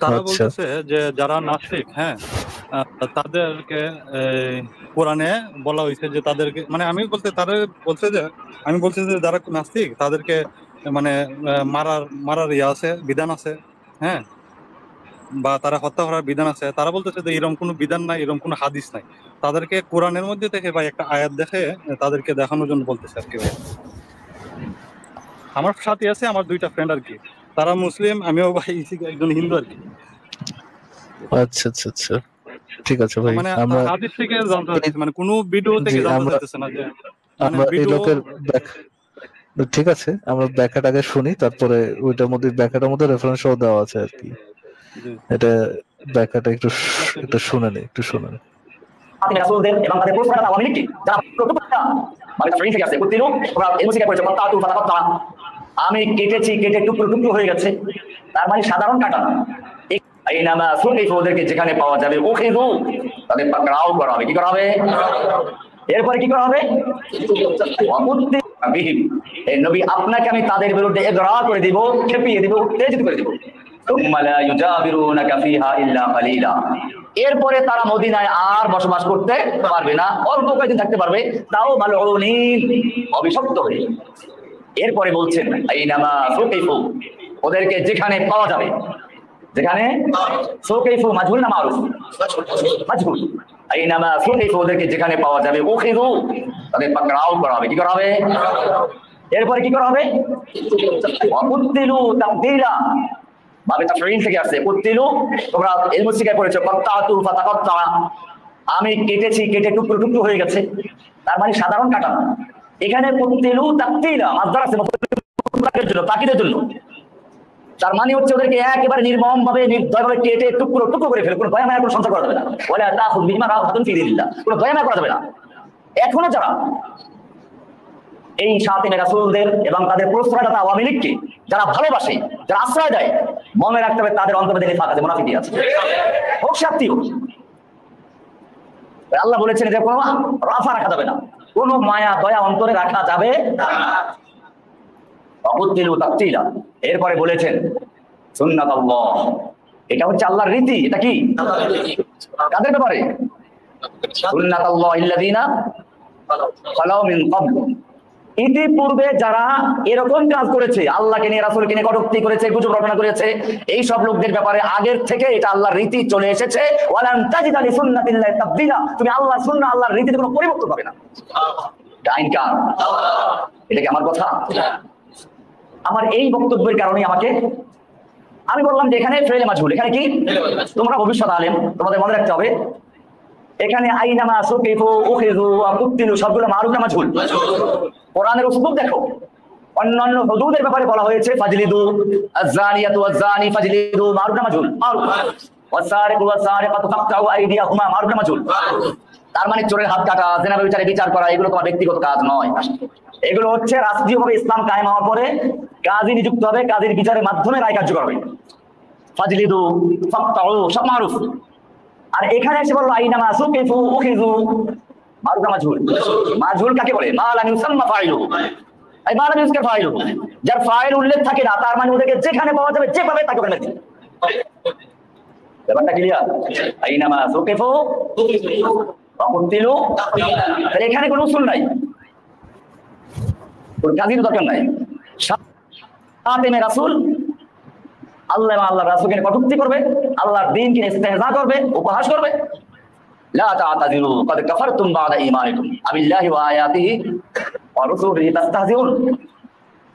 তারা আচ্ছা বলতেছে যে যারা নাস্তিক, হ্যাঁ, তাদেরকে এই, কোরআনে বলা হয়েছে যে তাদেরকে, মানে আমি বলতে তারা বলছে যে, আমি বলছি যে যারা নাস্তিক তাদেরকে মানে মারার মারার ইয়ে আছে, বিধান আছে, হ্যাঁ, বা তারা হত্যা করার বিধান আছে। তারা বলতেছে যে এরকম কোনো বিধান নাই, এরকম কোনো হাদিস নাই। তাদেরকে কোরআনের মধ্যে থেকে ভাই একটা আয়াত দেখে তাদেরকে দেখানোর জন্য বলতেছে আর কি ভাই। আমার সাথে আছে আমার দুইটা ফ্রেন্ড আর কি, তারা মুসলিম, আমিও ভাই একজন হিন্দু আর কি। আচ্ছা আচ্ছা আচ্ছা, ঠিক আছে ভাই। মানে আমরা হাদিস থেকে জানতে এই চাইতেছে, মানে কোনো ভিডিও জি থেকে জানতে আমরা চাইতেছে না যে, মানে আমরা এই ভিডিও। লোকের ঠিক আছে, আমরা ব্যাখ্যাটা আগে শুনি, তারপরে ওইটার মধ্যে ব্যাখ্যাটার মধ্যে রেফারেন্স সহ দেওয়া আছে আর কি। জি এটা ব্যাখ্যাটা একটু শুনে নি, একটু শুনে নি। আপনি রাসূলদের এবং তাদের পুরস্কার আওয়ামী লীগকে যারা প্রত্যেকটা মানে শরীর থেকে আছে কুতিলু তোমরা এই মুসিকা করেছে ফাতাতু ফাতাকাত্তা, আমি কেটেছি কেটে টুকরো টুকরো হয়ে গেছে, তার মানে সাধারণ কাটা না। এই নামা সুকাইফ ওদেরকে যেখানে পাওয়া যাবে উখিযু তাদের পাকড়াও করা হবে। কি করা হবে? এরপরে কি করা হবে? ওয়াকুত্তি বিহিম, এই নবী আপনাকে আমি তাদের বিরুদ্ধে ইগরা করে দিব, খেপিয়ে দিব, উত্তেজিত করে দিব। সুম্মা লা ইউজাবিরুনাকা ফিহা ইল্লা কালিলা, এরপরে তারা মদিনায় আর বসবাস করতে পারবে না, অল্প কয়েকদিন থাকতে পারবে, তাও মালউনিন, অভিশপ্ত হয়ে। এরপরে বলছেন আইনামা সুকাইফু, ওদেরকে যেখানে পাওয়া যাবে, যেখানে সুকাইফু মাজহুল না মারুফ? মাজহুল। আইনামা সুকাইফু, ওদেরকে যেখানে পাওয়া যাবে উখিযু তাদের পাকড়াও করা হবে। কি করা হবে? এরপরে কি করা হবে? ওয়াকুতিলু তাকদীরা, বাবে তাফসীর থেকে আসছে কুতিলু, তোমরা ইলমু শিক্ষায় পড়েছো ফাতাতু ফাতাকাত্তা, আমি কেটেছি কেটে টুকরো টুকরো হয়ে গেছে, তার মানে সাধারণ কাটা না। এখানে কুতিলু তাকদীরা মাসদার আছে মুতলাকের জন্য, তাকিদের জন্য। তার মানে হচ্ছে ওদেরকে একেবারে নির্মম ভাবে নির্দয়ভাবে কেটে টুকরো টুকরো করে ফেলে, কোনো দয়া মায়া কোনো সঞ্চয় করা যাবে না। ওয়ালা তাখুযু বিহিমা রাফাতুন ফি দীনিল্লাহ, কোনো দয়া মায়া করা যাবে না। এখনো যারা এই সাতিমে রাসূলদের এবং তাদের প্রশ্রয়দাতা আওয়ামী লীগকে যারা ভালোবাসে, যারা আশ্রয় দেয়, মনে রাখতে হবে তাদের অন্তরে নিফাক আছে, মুনাফিকি আছে, হোক সে আত্মীয়। আল্লাহ বলেছেন যে কোনো রাফা রাখা যাবে না, কোনো মায়া দয়া অন্তরে রাখা যাবে না। অকুতিলু তাকতিলা, এরপরে বলেছেন সুন্নাতাল্লাহ, এটা হচ্ছে আল্লাহর রীতি। এটা কি? কাদের ব্যাপারে? সুন্নাতাল্লাহ ইল্লাযিনা খালাউ মিন ক্বাবল, ইতিপূর্বে যারা এরকম কাজ করেছে, আল্লাহকে নিয়ে রাসূলকে নিয়ে কটূক্তি করেছে, গুজব রটনা করেছে, এই সব লোকদের ব্যাপারে আগের থেকে এটা আল্লাহর রীতি চলে এসেছে। ওয়ালান তাজিদা লিসুন্নাতিল্লাহি তাবদীলা, তুমি আল্লাহ সুন্নাহ আল্লাহর রীতিতে কোনো পরিবর্তন পাবে না। ডাইন কার? এটা কি আমার কথা? আমার এই বক্তব্যের কারণে আমি বললাম যে এখানে ফেলে মাজহুল, এখানে কি? তোমরা ভবিষ্যৎ আলেম, তোমাদের মনে রাখতে হবে এখানে আইনামা সুকিফু উখিযু ওয়া কুতিলু সবগুলো মারুফ না মাজহুল? কোরআনের উসলুব দেখো, অন্যান্য হুদুদের ব্যাপারে বলা হয়েছে ফাজলিদু আয-যানিয়াতু ওয়াজ-যানি ফাজলিদু, মারুফ না মাজহুল? ওয়াস-সারিকু ওয়াস-সারিকাতু ফাকতাউ আইদিয়াহুমা, মারুফ না মাজহুল? তার মানে চোরের হাত কাটা, জেনা ব্যভিচারে বিচার করা, এগুলো তোমার ব্যক্তিগত কাজ নয়, এগুলো হচ্ছে রাষ্ট্রীয়ভাবে ইসলাম কায়েম হওয়ার পরে কাজী নিযুক্ত হবে, কাজীর বিচারের মাধ্যমে রায় কার্যকর হবে। ফাজলিদু ফাকতাউ সব মারুফ। আর এখানে এসে বললো আইনামা সুকিফু উখিযু, মারুফ না মাজহুল? মাজহুল কাকে বলে? মা লাম ইউসাম্মা ফাইলুহু, এই মা লাম ইউজকার ফাইলুহু, যার ফাইল উল্লেখ থাকে না, তার মানে ওদেরকে যেখানে পাওয়া যাবে যেভাবে তাকে ওখানে দিন। ব্যাপারটা ক্লিয়ার? আইনামা সুকিফু উখিযু ওয়া কুতিলু, তাহলে এখানে কোনো উসুল নাই, কোনো কাজীর দরকার নাই। সাতিমে রাসূল আল্লাহ এবং আল্লাহর রাসূলকে কটূক্তি করবে, আল্লাহর দ্বীনকে ইস্তেহজা করবে, উপহাস করবে। লা তা'তাযিরু ক্বাদ কাফারতুম বা'দা ঈমানিকুম আবিল্লাহি ওয়া আয়াতিহি ওয়া রাসূলিহি তাস্তাহজিউন,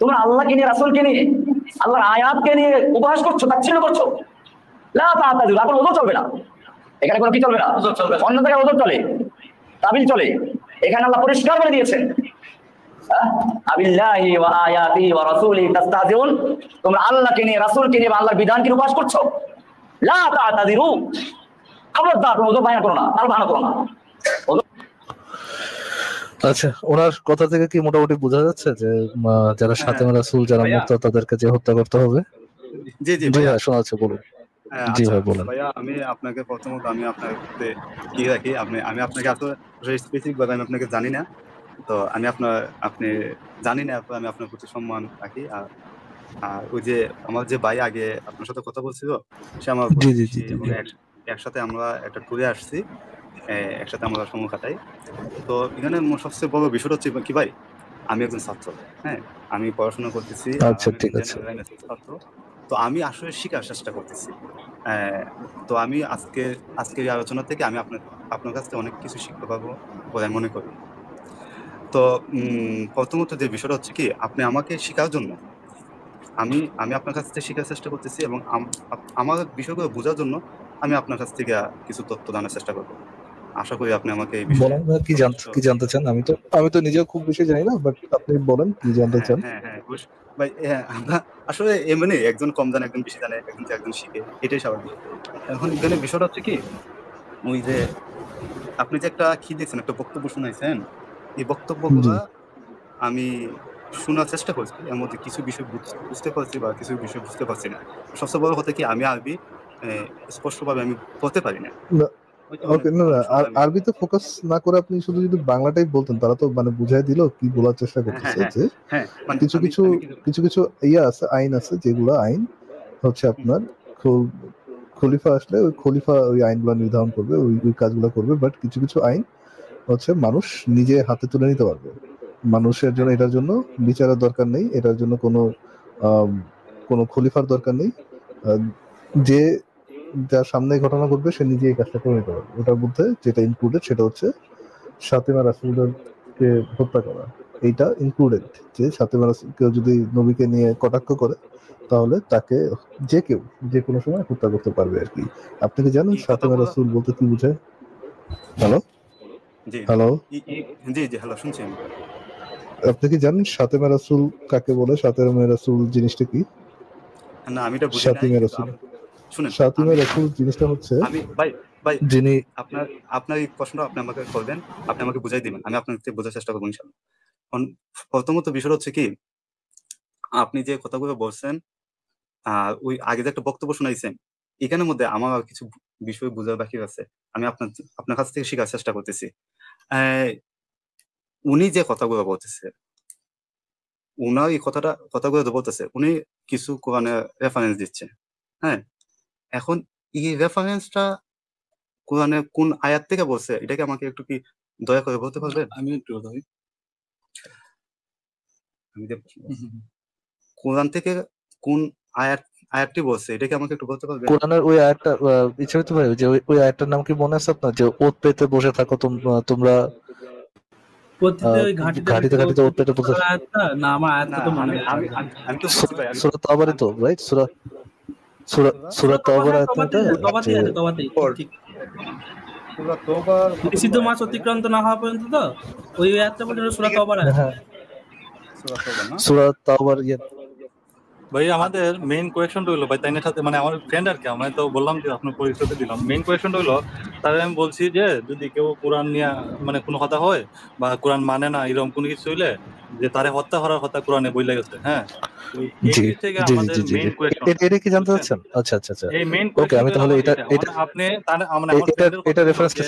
তোমরা আল্লাহকে নিয়ে রাসূলকে নিয়ে আল্লাহর আয়াতকে নিয়ে উপহাস করছো, তাচ্ছিল্য করছো। লা তা'তাযিরু, এখন ওযর চলবে না, এখানে কোনো কি চলবে না? অন্য জায়গায় ওযর চলে, তাবিল চলে, এখানে আল্লাহ পরিষ্কার করে দিয়েছেন আবিল্লাহি ওয়া আয়াতিহি ওয়া রাসূলিহি তাস্তাহজিউন, তোমরা আল্লাহকে নিয়ে রাসূলকে নিয়ে আল্লাহর বিধানকে উপহাস করছো। লা তা'তাযিরু, খবরদার তোমরা ওযর বায়ান করো না, আর বাহানা করো না। আচ্ছা, ওনার কথা থেকে কি মোটামুটি বোঝা যাচ্ছে যে যারা সাতেমা রাসূল, যারা ভাইয়া, মুর্তাদ, তাদেরকে যে হত্যা করতে হবে? জি জি জি ভাইয়া। ভাই, শোনা যাচ্ছে, বলুন। জি আচ্ছা ভাই বলেন। ভাইয়া, আমি আপনাকে প্রথমত আমি আপনাকে কি রাখি, আমি আপনাকে এত স্পেসিফিক ভাবে আমি আপনাকে জানি না, তো আপনি জানি না, তো আমি আপনার প্রতি সম্মান রাখি। আর আর ওই যে আমার যে ভাই আগে আপনার সাথে কথা বলছিল, সে আমার জি জি জি প্রতিবেশী জি এবং জি একসাথে আমরা একটা ট্যুরে আসছি, একসাথে আমরা সময় কাটাই। তো এখানে সবচেয়ে বড় বিষয়টা হচ্ছে কি ভাই, আমি একজন ছাত্র। হ্যাঁ, আমি পড়াশোনা করতেছি আর আচ্ছা আমি ঠিক একজন আছে। জেনারেল লাইনের ছাত্র। তো আমি আসলে শিখার চেষ্টা করতেছি। তো আমি আজকের এই আলোচনা থেকে আমি আপনার কাছ থেকে অনেক কিছু শিখতে পারবো বলে আমি মনে করি। তো প্রথমত যে বিষয়টা হচ্ছে কি, আপনি আমাকে শিখার জন্য আমি আমি আপনার কাছ থেকে শিখার চেষ্টা করতেছি এবং আমার বিষয়গুলো বোঝার জন্য আমি আপনার কাছ থেকে কিছু তথ্য জানার চেষ্টা করব। আশা করি আপনি আমাকে এই বিষয়ে বলেন ভাই, যথেষ্ট। কি জানতে চান? আমি তো নিজেও খুব বেশি জানি না, বাট আপনি বলেন কি জানতে হ্যাঁ চান। হ্যাঁ হ্যাঁ অবশ্যই। ভাই, আমরা আসলে এমনি একজন কম জানে, একজন বেশি জানে, একজন থেকে একজন শিখে, এটাই স্বাভাবিক। এখন এখানে বিষয়টা হচ্ছে কি, ওই যে আপনি যে একটা কি দেখছেন, একটা বক্তব্য শুনাইছেন, এই জি। বক্তব্যগুলা আমি শোনার চেষ্টা করছি। এর মধ্যে কিছু বিষয় বুঝতে পারছি বা কিছু বিষয় বুঝতে পারছি না। সবচেয়ে বড় কথা কি, আমি আরবি স্পষ্টভাবে আমি পড়তে পারি না। না, হয়তো অনেক ওকে, না না, অনেক সময় আমি আরবিতে ফোকাস না করে আপনি শুধু যদি বাংলাটাই বলতেন, তারা তো মানে বুঝাই দিল কি বলার চেষ্টা হ্যাঁ হ্যাঁ করতেছে হ্যাঁ যে হ্যাঁ, মানে কিছু আমি কিছু আমি কি কিছু কিছু আছে, আইন আছে, যেগুলো আইন হচ্ছে হুম, আপনার খলিফা আসলে ওই খলিফা ওই আইনগুলো নির্ধারণ করবে, ওই কাজগুলো করবে। বাট কিছু কিছু আইন হচ্ছে মানুষ নিজে হাতে তুলে নিতে পারবে। মানুষের জন্য, হ্যাঁ এটার জন্য বিচারের দরকার নেই, এটার জন্য আম, কোনো খলিফার দরকার নেই। আহ, যে যার সামনে ঘটনা ঘটবে সে নিজে এই কাজটা করে নিতে পারবে। ওটার মধ্যে যেটা ইনক্লুডেড সেটা হচ্ছে ফাতিমা রাসূলকে হত্যা করা। এইটা ইনক্লুডেড, যে ফাতিমা রাসূল কেউ যদি নবীকে নিয়ে কটাক্ষ করে তাহলে তাকে যে কোনো সময় হত্যা করতে পারবে আর কি। আপনি কি জানেন এই ফাতিমা কথাগুলো। রাসূল বলতে কি বোঝায়? হ্যালো জি জি হ্যালো জি জি, হ্যালো, শুনছি আমি। আপনি কি জানেন ফাতিমা রাসূল কাকে বলে? ফাতিমা রাসূল জিনিসটা কি? না, আমি এটা বুঝি নাই, ফাতিমা কিন্তু রাসূল, শুনেন, ফাতিমা আমি রাসূল জিনিসটা হচ্ছে আমি ভাই ভাই যিনি, আপনার আপনার এই প্রশ্নটা আপনি আমাকে করবেন, আপনি আমাকে বুঝাই দিবেন, আমি আপনার থেকে বোঝার চেষ্টা করবো ইনশাল্লাহ। এখন প্রথমত বিষয়টা হচ্ছে কি, আপনি যে কথাগুলো বলছেন আর ওই আগে যে একটা বক্তব্য শোনাইছেন, এখানের মধ্যে আমার আর কিছু বিষয় বোঝার বাকি আছে। আমি আপনার কাছ থেকে শেখার চেষ্টা করতেছি। আহ, উনি যে কথাগুলো বলতেছে, উনার এই কথাগুলো যে বলতেছে, উনি কিছু কোরআনে রেফারেন্স দিচ্ছে। হ্যাঁ, এখন এই রেফারেন্সটা কোরআনে কোন আয়াত থেকে বলছে, এটাকে আমাকে একটু কি দয়া করে বলতে পারবেন? আমি একটু ধরি। আমি যে কোরআন থেকে কোন আয়াত আয়াতটি বলছে, এটাকে আমাকে একটু বলতে পারবেন? কোরআনের ওই আয়াতটা, ইচ্ছা হতে পারে যে ওই আয়াতটার নাম কি মনে আছে আপনার? যে ওত পেতে বসে থাকো তোমরা পত্রিতে ওই ঘাটিতে ঘাটিতে ঘাটিতে ঘাটিতে ওত পেতে বসে। আয়াতটা না, আমার আয়াতটা না, তো মনে আমি নেই আমি ভাইজান। আমি আমি তো বুঝছি ভাই, সূরা তাওবারই তো, রাইট? সূরা সূরা সূরা সূরা তওবা, তাওবার হ্যাঁ আয়াত না তওবাতেই এটা? আছে, যে তওবাতেই আছে, তওবাতেই, ঠিক ঠিক। সূরা তওবার নিষিদ্ধ কতগুলো আয়াত মাস ভাইয়া? অতিক্রান্ত না হওয়া পর্যন্ত তো ওই আয়াতটা পর্যন্ত সূরা তওবার আয়াত। হ্যাঁ, সূরা তওবা না? সূরা তাওবার ভাই আমাদের মেইন কোয়েকশনটা হইলো ভাই তাইনের সাথে, মানে আমার ফ্রেন্ড আর কি, আমি তো বললাম যে আপনার পরিচয়টা দিলাম। মেইন কোয়েকশনটা হইলো, তাহলে আমি বলছি যে যদি কেউ কোরআন নিয়ে মানে কোনো কথা হয় বা কোরআন মানে না এরকম কোনো কিছু হইলে, যে তারে হত্যা করার কথা কোরআনে বইলা গেছে। হ্যাঁ, তো এই জি জিনিস থেকে জি জি আমাদের জি জি জি মেইন কোয়েকশনটা, এটা কি জানতে বুঝছেন? চাচ্ছেন? আচ্ছা আচ্ছা আচ্ছা, এই মেইন ওকে। আমি কোয়েকশনটা হলো তাহলে আমার এটা এটা, এটা মানে আপনি তার মানে আমার এটা ফ্রেন্ডের কথা এটা হইলো রেফারেন্স। যে,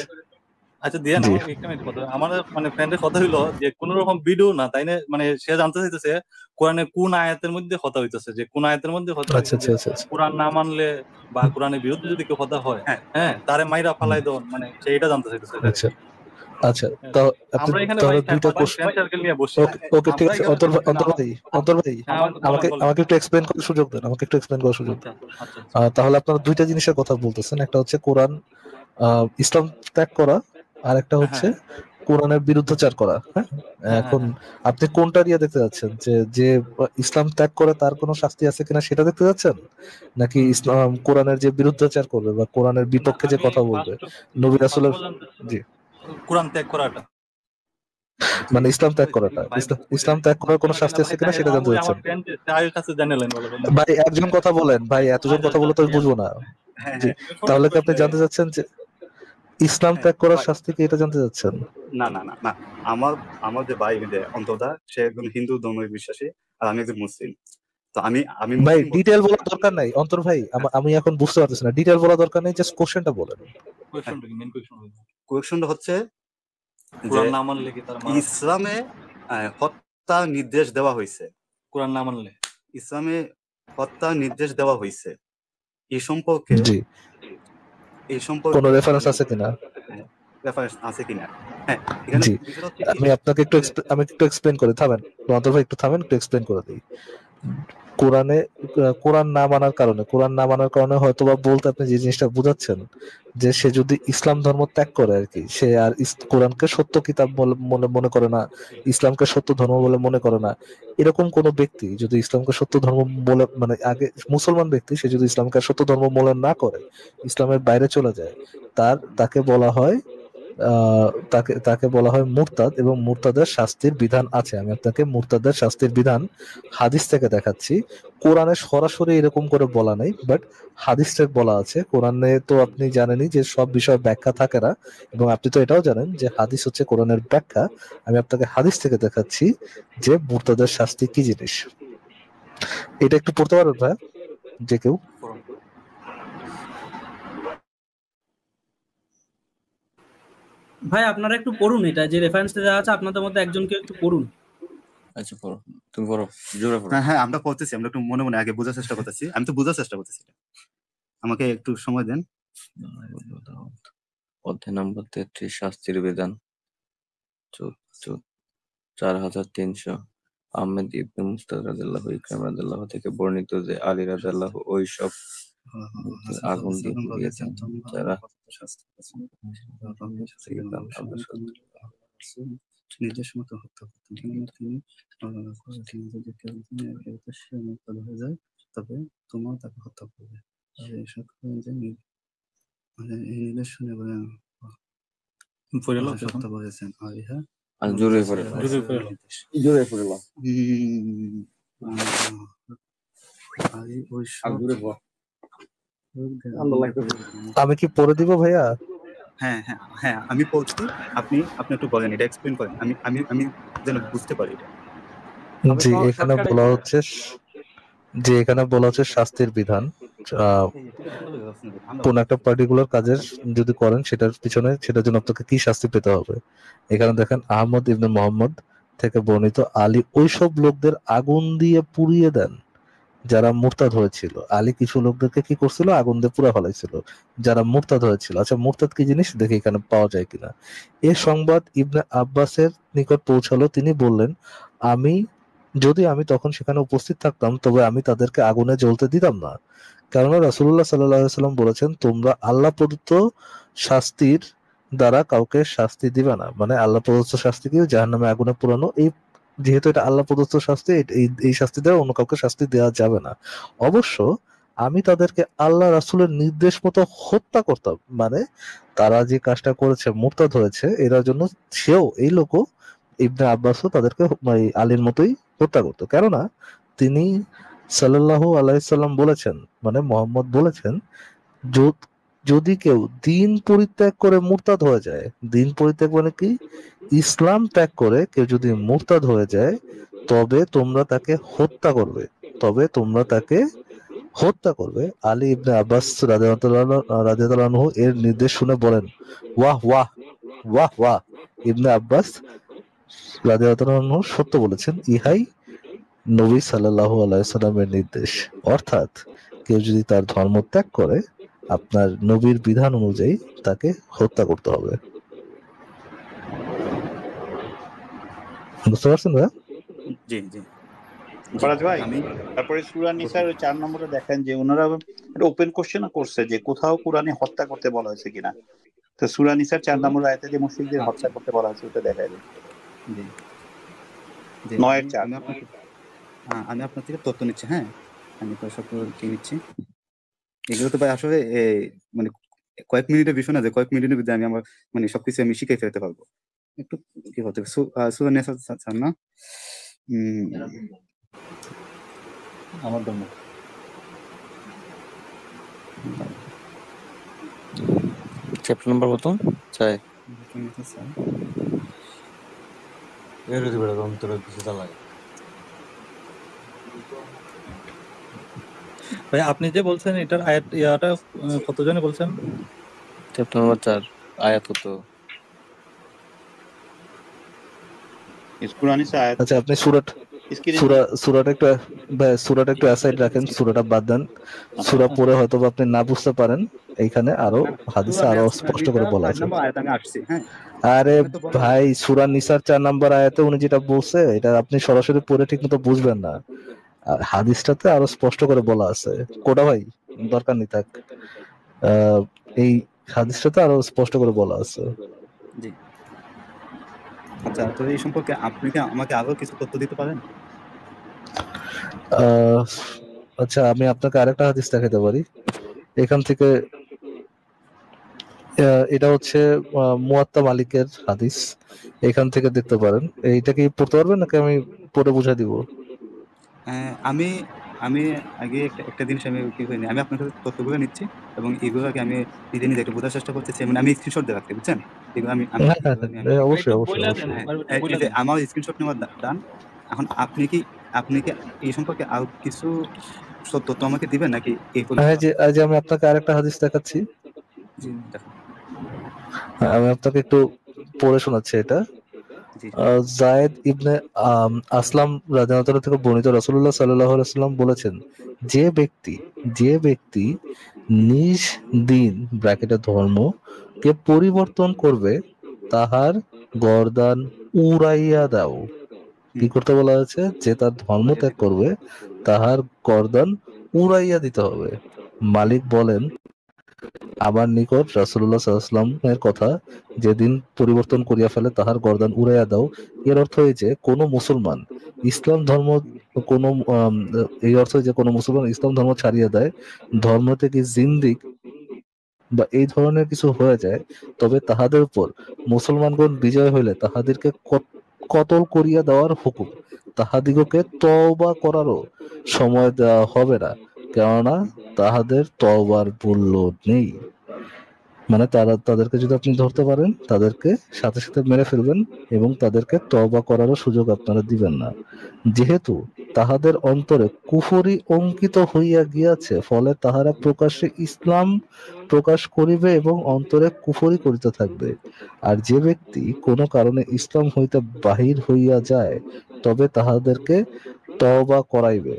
আচ্ছা দিয়ে না জি, একটা মিনিট কথা, আমার মানে ফ্রেন্ডের কথা হইলো যে কোন রকম ভিডিও না, তাই না, মানে সে জানতে চাইতেছে কোরআনে কোন আয়াতের মধ্যে কথা হইতেছে, যে কোন আয়াতের মধ্যে কথা আচ্ছা হইছে যে আচ্ছা আচ্ছা আচ্ছা। কোরআন না মানলে বা কোরআনের বিরুদ্ধে যদি কেউ কথা হয়, হ্যাঁ হ্যাঁ, তারে মাইরা হুম, ফালাই দেন, মানে সে এটা জানতে চাইতেছে আর আচ্ছা কি। আচ্ছা। হ্যাঁ, তা তো আপনি আমরা এখানে ভাই তাহলে দুইটা সবাই কোশ্চেন। ফ্রেন্ড সার্কেল নিয়ে বসি। ওকে ওকে, ঠিক আমরা আছে। এখানে অন্তর ভাই, অন্তর ভাই, হ্যাঁ বলেন আমাকে বলেন। আমাকে একটু এক্সপ্লেইন করার সুযোগ দেন, আমাকে একটু এক্সপ্লেইন করার সুযোগ আচ্ছা দেন। আচ্ছা আচ্ছা। তাহলে আপনারা দুইটা জিনিসের কথা বলতেছেন, একটা হচ্ছে কোরআন, ইসলাম ত্যাগ করা, আর একটা হ্যাঁ হচ্ছে হ্যাঁ কোরআনের বিরুদ্ধাচার করা। হ্যাঁ, হ্যাঁ হ্যাঁ এখন হ্যাঁ। আপনি কোনটা দিয়ে দেখতে যাচ্ছেন? যে যে ইসলাম ত্যাগ করে তার কোনো শাস্তি আছে কিনা সেটা দেখতে যাচ্ছেন, নাকি হুম। ইসলাম কোরআনের যে বিরুদ্ধাচার করবে বা কোরআনের না বিপক্ষে যে আমি কথা বলবে ফার্স্ট নবী ফার্স্ট রাসূলের? বললাম জি, কোরআন ত্যাগ করাটা। মানে ইসলাম ত্যাগ ওই করাটা, ভাই ইসলাম ত্যাগ করার কোনো না শাস্তি আছে ভাই, কিনা তাই সেটা জানতে ওই আমার চাচ্ছেন? ফ্রেন্ড তার কাছে জানালেন ভালো করে। ভাই একজন কথা বলেন, ভাই এতজন আচ্ছা কথা আচ্ছা বলে তো আমি ইয়া, বুঝবো না। হ্যাঁ জি, হ্যাঁ তাহলে কি আপনি প্রশ্ন জানতে চাচ্ছেন যে ইসলাম হ্যাঁ ত্যাগ করার ভাই, শাস্তি কি, এটা জানতে চাচ্ছেন? না না না না, আমার আমার যে ভাই, ওই যে অন্তদা, সে একজন হিন্দু ধর্মের বিশ্বাসী আর আমি একজন মুসলিম। তো আমি আমি ভাই মুসলিম ডিটেল বলতেছি বলার না। দরকার নাই অন্তর ভাই, হ্যাঁ আমি এখন বুঝতে পারতেছি না, ডিটেল বলার দরকার নেই, জাস্ট কোশ্চেনটা বলেন। হ্যাঁ, কোয়েশ্চনটা কি, মেইন কোয়েশ্চন কোয়েকশনটা হচ্ছে যে কোরআন না মানলে কি তারা মারা যাবে? ইসলামে হত্যা নির্দেশ দেওয়া হয়েছে। কোরআন না মানলে ইসলামে হত্যা নির্দেশ দেওয়া হয়েছে এই সম্পর্কে জি, কোনো রেফারেন্স আছে কিনা? রেফারেন্স আছে কিনা? হ্যাঁ, এখানে জি, বিষয়টা হচ্ছে কি, আমি আপনাকে একটু আমি একটু এক্সপ্লেন করে থামেন, রন্তর ভাই একটু থামেন, একটু এক্সপ্লেন করে দিই। কোরআনে কোরআন না মানার কারণে, কোরআন না মানার কারণে হয়তোবা বলতে আপনি যে জিনিসটা বুঝাচ্ছেন যে সে যদি ইসলাম ধর্ম ত্যাগ করে আর কি, সে আর কোরআনকে সত্য কিতাব বলে মনে মনে করে না, ইসলামকে সত্য ধর্ম বলে মনে করে না, এরকম কোন ব্যক্তি যদি ইসলামকে সত্য ধর্ম বলে, মানে আগে মুসলমান ব্যক্তি, সে যদি ইসলামকে সত্য ধর্ম বলে না করে, ইসলামের বাইরে চলে যায়, তাকে বলা হয় তাকে বলা হয় মুরতাদ, এবং মুরতাদের শাস্তির বিধান আছে। আমি আপনাকে মুরতাদের শাস্তির বিধান হাদিস থেকে দেখাচ্ছি। কোরআনে সরাসরি এরকম করে বলা নেই, বাট হাদিস থেকে বলা আছে। কোরআনে তো আপনি জানেনই যে সব বিষয় ব্যাখ্যা থাকে না, এবং আপনি তো এটাও জানেন যে হাদিস হচ্ছে কোরআনের ব্যাখ্যা। আমি আপনাকে হাদিস থেকে দেখাচ্ছি যে মুরতাদের শাস্তি কি জিনিস। এটা একটু পড়তে পারবেন ভাই, যে কেউ? ভাই আপনারা একটু পড়ুন, এটা যে রেফারেন্সটা দেওয়া আছে আপনাদের মধ্যে একজনকে একটু পড়ুন। আচ্ছা পড়ো, তুমি পড়ো, জোরে পড়ো। হ্যাঁ হ্যাঁ, আমরা পড়তেছি, আমরা একটু মনে মনে আগে বোঝার চেষ্টা করতেছি, আমি তো বোঝার চেষ্টা করতেছি, আমাকে একটু সময় দেন। অধ্যায় নম্বর 33, শাস্তির বিধান, 4300। আহমেদ ইবনে মুস্তাদ রাদিয়াল্লাহু ইকরাম রাদিয়াল্লাহু থেকে বর্ণিত যে আলী রাদিয়াল্লাহু ওই সব আগুন দিয়ে পুড়িয়েছেন যারা নির্দেশ মতো হত্যা করতেন, তিনি সে মুক্তাদ হয়ে যায়, তবে তোমার তাকে হত্যা করবে। মানে এই নির্দেশ শুনে হত্যা করেছেন আলিহা। আর জোরে পড়ে জোরে পড়ে আমি কি পড়ে দিব ভাইয়া? হ্যাঁ হ্যাঁ হ্যাঁ, আমি বলছি, আপনি আপনি একটু বলেন, এটা এক্সপ্লেন করেন, আমি আমি আমি যেন বুঝতে পারি এটা। জি, এখানে বলা হচ্ছে যে এখানে বলা হচ্ছে শাস্তির বিধান। কোন একটা পার্টিকুলার কাজের যদি করেন, সেটার পিছনে সেটার জন্য আপনাকে কি শাস্তি পেতে হবে। এখানে দেখেন, আহমদ ইবনে মোহাম্মদ থেকে বর্ণিত, আলী ওইসব লোকদের আগুন দিয়ে পুড়িয়ে দেন যারা মুরতাদ হয়েছিল। আলী কিছু লোকদেরকে কি করছিল? আগুন দিয়ে পুড়ে ফেলাইছিল, যারা মুরতাদ হয়েছিল। আচ্ছা, মুরতাদ কি জিনিস দেখে এখানে পাওয়া যায় কিনা। এ সংবাদ ইবনে আব্বাসের নিকট পৌঁছালো, তিনি বললেন, যদি আমি তখন সেখানে উপস্থিত থাকতাম তবে আমি তাদেরকে আগুনে জ্বলতে দিতাম না, কেননা রাসূলুল্লাহ সাল্লাল্লাহু আলাইহি ওয়াসাল্লাম বলেছেন, তোমরা আল্লাহ প্রদত্ত শাস্তির দ্বারা কাউকে শাস্তি দিবে না। মানে আল্লাহ প্রদত্ত শাস্তি কি? জাহান্নামে আগুনে পোড়ানো। যেহেতু এটা আল্লাহ প্রদত্ত শাস্তি, এই শাস্তি দ্বারা অন্য কাউকে শাস্তি দেওয়া যাবে না। অবশ্য আমি তাদেরকে আল্লাহ রাসূলের নির্দেশ মতো হত্যা করতাম। মানে তারা যে কাজটা করেছে, মুরতাদ হয়েছে, এর জন্য এই লোকও, ইবনে আব্বাসও তাদেরকে আলীর মতোই হত্যা করতো। কেননা তিনি সাল্লাল্লাহু আলাইহি সাল্লাম বলেছেন, মানে মোহাম্মদ বলেছেন, যদি কেউ দিন পরিত্যাগ করে মুরতাদ হয়ে যায়, দিন পরিত্যাগ মানে কি? ইসলাম ত্যাগ করে কেউ যদি মুরতাদ হয়ে যায়, তবে তোমরা তাকে হত্যা করবে, আলী ইবনে আব্বাস রাদিয়াল্লাহু আনহু এর নির্দেশ শুনে বলেন, ওয়াহ ওয়াহ ওয়াহ ওয়াহ, ইবনে আব্বাস রাদিয়াল্লাহু আনহু সত্য বলেছেন, ইহাই নবী সাল্লাল্লাহু আলাইহি সাল্লামের নির্দেশ। অর্থাৎ কেউ যদি তার ধর্ম ত্যাগ করে, আপনার নবীর বিধান অনুযায়ী তাকে হত্যা করতে হবে। বুঝতে পারছেন ভাই? জি জি ফরাজ ভাই, আমি তারপরে সূরা নিসার 4 নম্বরে দেখেন যে ওনারা একটা ওপেন কোশ্চেন করছে যে কোথাও কোরআনে হত্যা করতে বলা হয়েছে কিনা। তো সূরা নিসার 4 নম্বর আয়াতে যে মুশরিকদের হত্যা করতে বলা হয়েছে ওটা দেখায় দেন। জি জি 9-4 আমি আপনার থেকে তথ্য নিচ্ছি। হ্যাঁ, আমি তো সব কি নিচ্ছি, এগুলো তো ভাই আসলে মানে কয়েক মিনিটের বিষয় না যে কয়েক মিনিটের মধ্যে আমি আমার মানে সবকিছু আমি শিখে ফেলতে পারবো। একটু কি হতে সূরা নিসা স্যার না, আমার জন্য চ্যাপ্টার নাম্বার কত চাই? ভাই আপনি যে বলছেন এটার ইয়াটা কত জনে বলছেন? চ্যাপ্টার নাম্বার 4, আয়াত কত? সূরা নিসা আয়াত আচ্ছা, আপনি স্ক্রিনে সূরাটা একটু অ্যাসাইড রাখেন, সূরাটা বাদ দেন। সূরা পড়ে হয়তো বা আপনি না বুঝতে পারেন, এইখানে আরো হাদিসে আরো স্পষ্ট করে বলা আছে। আমি আসছি, হ্যাঁ আরে আমি তো বললাম ভাই, সূরা নিসার 4 নম্বর আয়াতে উনি যেটা বলছে এটা আপনি সরাসরি পড়ে ঠিক মতো বুঝবেন না। আর হাদিসটাতে আরো স্পষ্ট করে বলা আছে। কোটা ভাই দরকার নেই থাক, এই হাদিসটাতে আরো স্পষ্ট করে বলা আছে। জি। আচ্ছা, তো এই সম্পর্কে আপনি কি আমাকে আরো কিছু তথ্য দিতে পারেন? আহ, আচ্ছা, আমি আপনাকে আরেকটা হাদিস দেখাতে পারি এখান থেকে। এটা হচ্ছে মুয়াত্তা মালিকের হাদিস, এখান থেকে দেখতে পারেন। এইটা কি পড়তে পারবেন নাকি আমি পড়ে বুঝাই দিব? আমি আমি আগে একটা জিনিস আমি কি করিনি, আমি আপনার কাছে তথ্যগুলো নিচ্ছি এবং এগুলোকে আমি নিজে নিজে একটু বোঝার চেষ্টা করতেছি। মানে আমি স্ক্রিনশট দিয়ে রাখছি, বুঝছেন? এগুলো আমি আমি হ্যাঁ হ্যাঁ এগুলো নিয়ে হ্যাঁ, আমি অবশ্যই একটু অবশ্যই বইলা দেন, অবশ্যই। হ্যাঁ, একবার একটু এই বইলা যে দেন। আমার স্ক্রিনশট নেওয়ার ডান। এখন আপনি কি এই সম্পর্কে আরো কিছু তথ্য আমাকে দিবেন নাকি এই হ্যাঁ, পর্যন্ত? যে আমি আপনাকে আরেকটা হাদিস দেখাচ্ছি। জি দেখুন। আমি আপনাকে একটু পড়ে শোনাচ্ছি এটা। জি জায়েদ ইবনে আসলাম রাদিয়াল্লাহু তাআলা থেকে বর্ণিত, রাসূলুল্লাহ সাল্লাল্লাহু আলাইহি ওয়াসাল্লাম বলেছেন, যে ব্যক্তি নিজ দিন ব্র্যাকেটে ধর্ম কে পরিবর্তন করবে তাহার গর্দান উড়াইয়া দাও। কি করতে বলা হয়েছে? যে তার ধর্ম ত্যাগ করবে তাহার গর্দান উড়াইয়া দিতে হবে। মালিক বলেন, আমার নিকট রাসূলুল্লাহ সাল্লাল্লাহু আলাইহি ওয়াসাল্লামের কথা, যেদিন পরিবর্তন করিয়া ফেলে তাহার গর্দান উড়াইয়া দাও। এর অর্থ এই যে কোনো মুসলমান ইসলাম ধর্ম কোনো এই অর্থ যে কোনো মুসলমান ইসলাম ধর্ম ছাড়িয়ে দেয়, ধর্ম থেকে জিন্দিক বা এই ধরনের কিছু হয়ে যায়, তবে তাহাদের উপর মুসলমানগণ বিজয় হইলে তাহাদেরকে কতল করিয়া দেওয়ার হুকুম। তাহাদিগকে তওবা করারও সময় দেওয়া হবে না, কেননা তাহাদের তওবার মূল্য নেই। মানে তাদেরকে যদি আপনি ধরতে পারেন, তাদেরকে সাথে সাথে মেরে ফেলবেন এবং তাদেরকে তওবা করারও সুযোগ আপনারা দিবেন না, যেহেতু তাহাদের অন্তরে কুফরি অঙ্কিত হইয়া গিয়াছে, ফলে তাহারা প্রকাশ্যে ইসলাম প্রকাশ করিবে এবং অন্তরে কুফরি করিতে থাকবে। আর যে ব্যক্তি কোনো কারণে ইসলাম হইতে বাহির হইয়া যায়, তবে তাহাদেরকে তওবা করাইবে।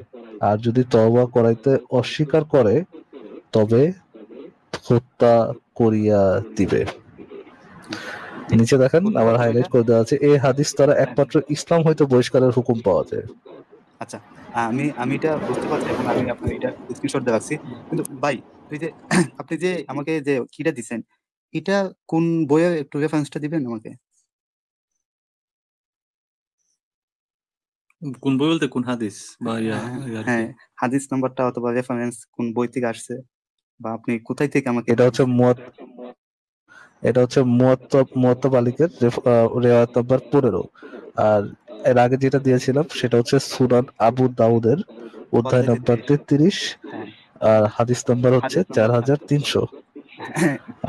আর যদি তওবা করাইতে অস্বীকার করে, তবে হত্যা করিয়া দিবে। নিচে দেখেন আবার হাইলাইট করে দেওয়া আছে, এই হাদিস দ্বারা একমাত্র ইসলাম হইতে বহিষ্কারের হুকুম পাওয়া যায়। আচ্ছা, আমি এটা বুঝতে পারছি এবং আমি আপনার এটা স্ক্রিনশট দিয়ে রাখছি। কিন্তু ভাই, ওই যে আপনি যে আমাকে যে কিটা দিছেন, এটা কোন বইয়ের একটু রেফারেন্সটা দিবেন আমাকে? কোন বই বলতে কোন হাদিস বা আর কি? হ্যাঁ, হাদিস নাম্বারটা অথবা রেফারেন্স কোন বই থেকে আসছে বা আপনি কোথায় থেকে আমাকে এটা হচ্ছে মুয়াত্তা মালিকের রেওয়ায়াত নাম্বার 15। আর এর আগে যেটা দিয়েছিলাম সেটা হচ্ছে সুনান আবু দাউদের অধ্যায় নাম্বার 33, হ্যাঁ আর হাদিস নাম্বার হচ্ছে হাদিস নাম্বার 4300।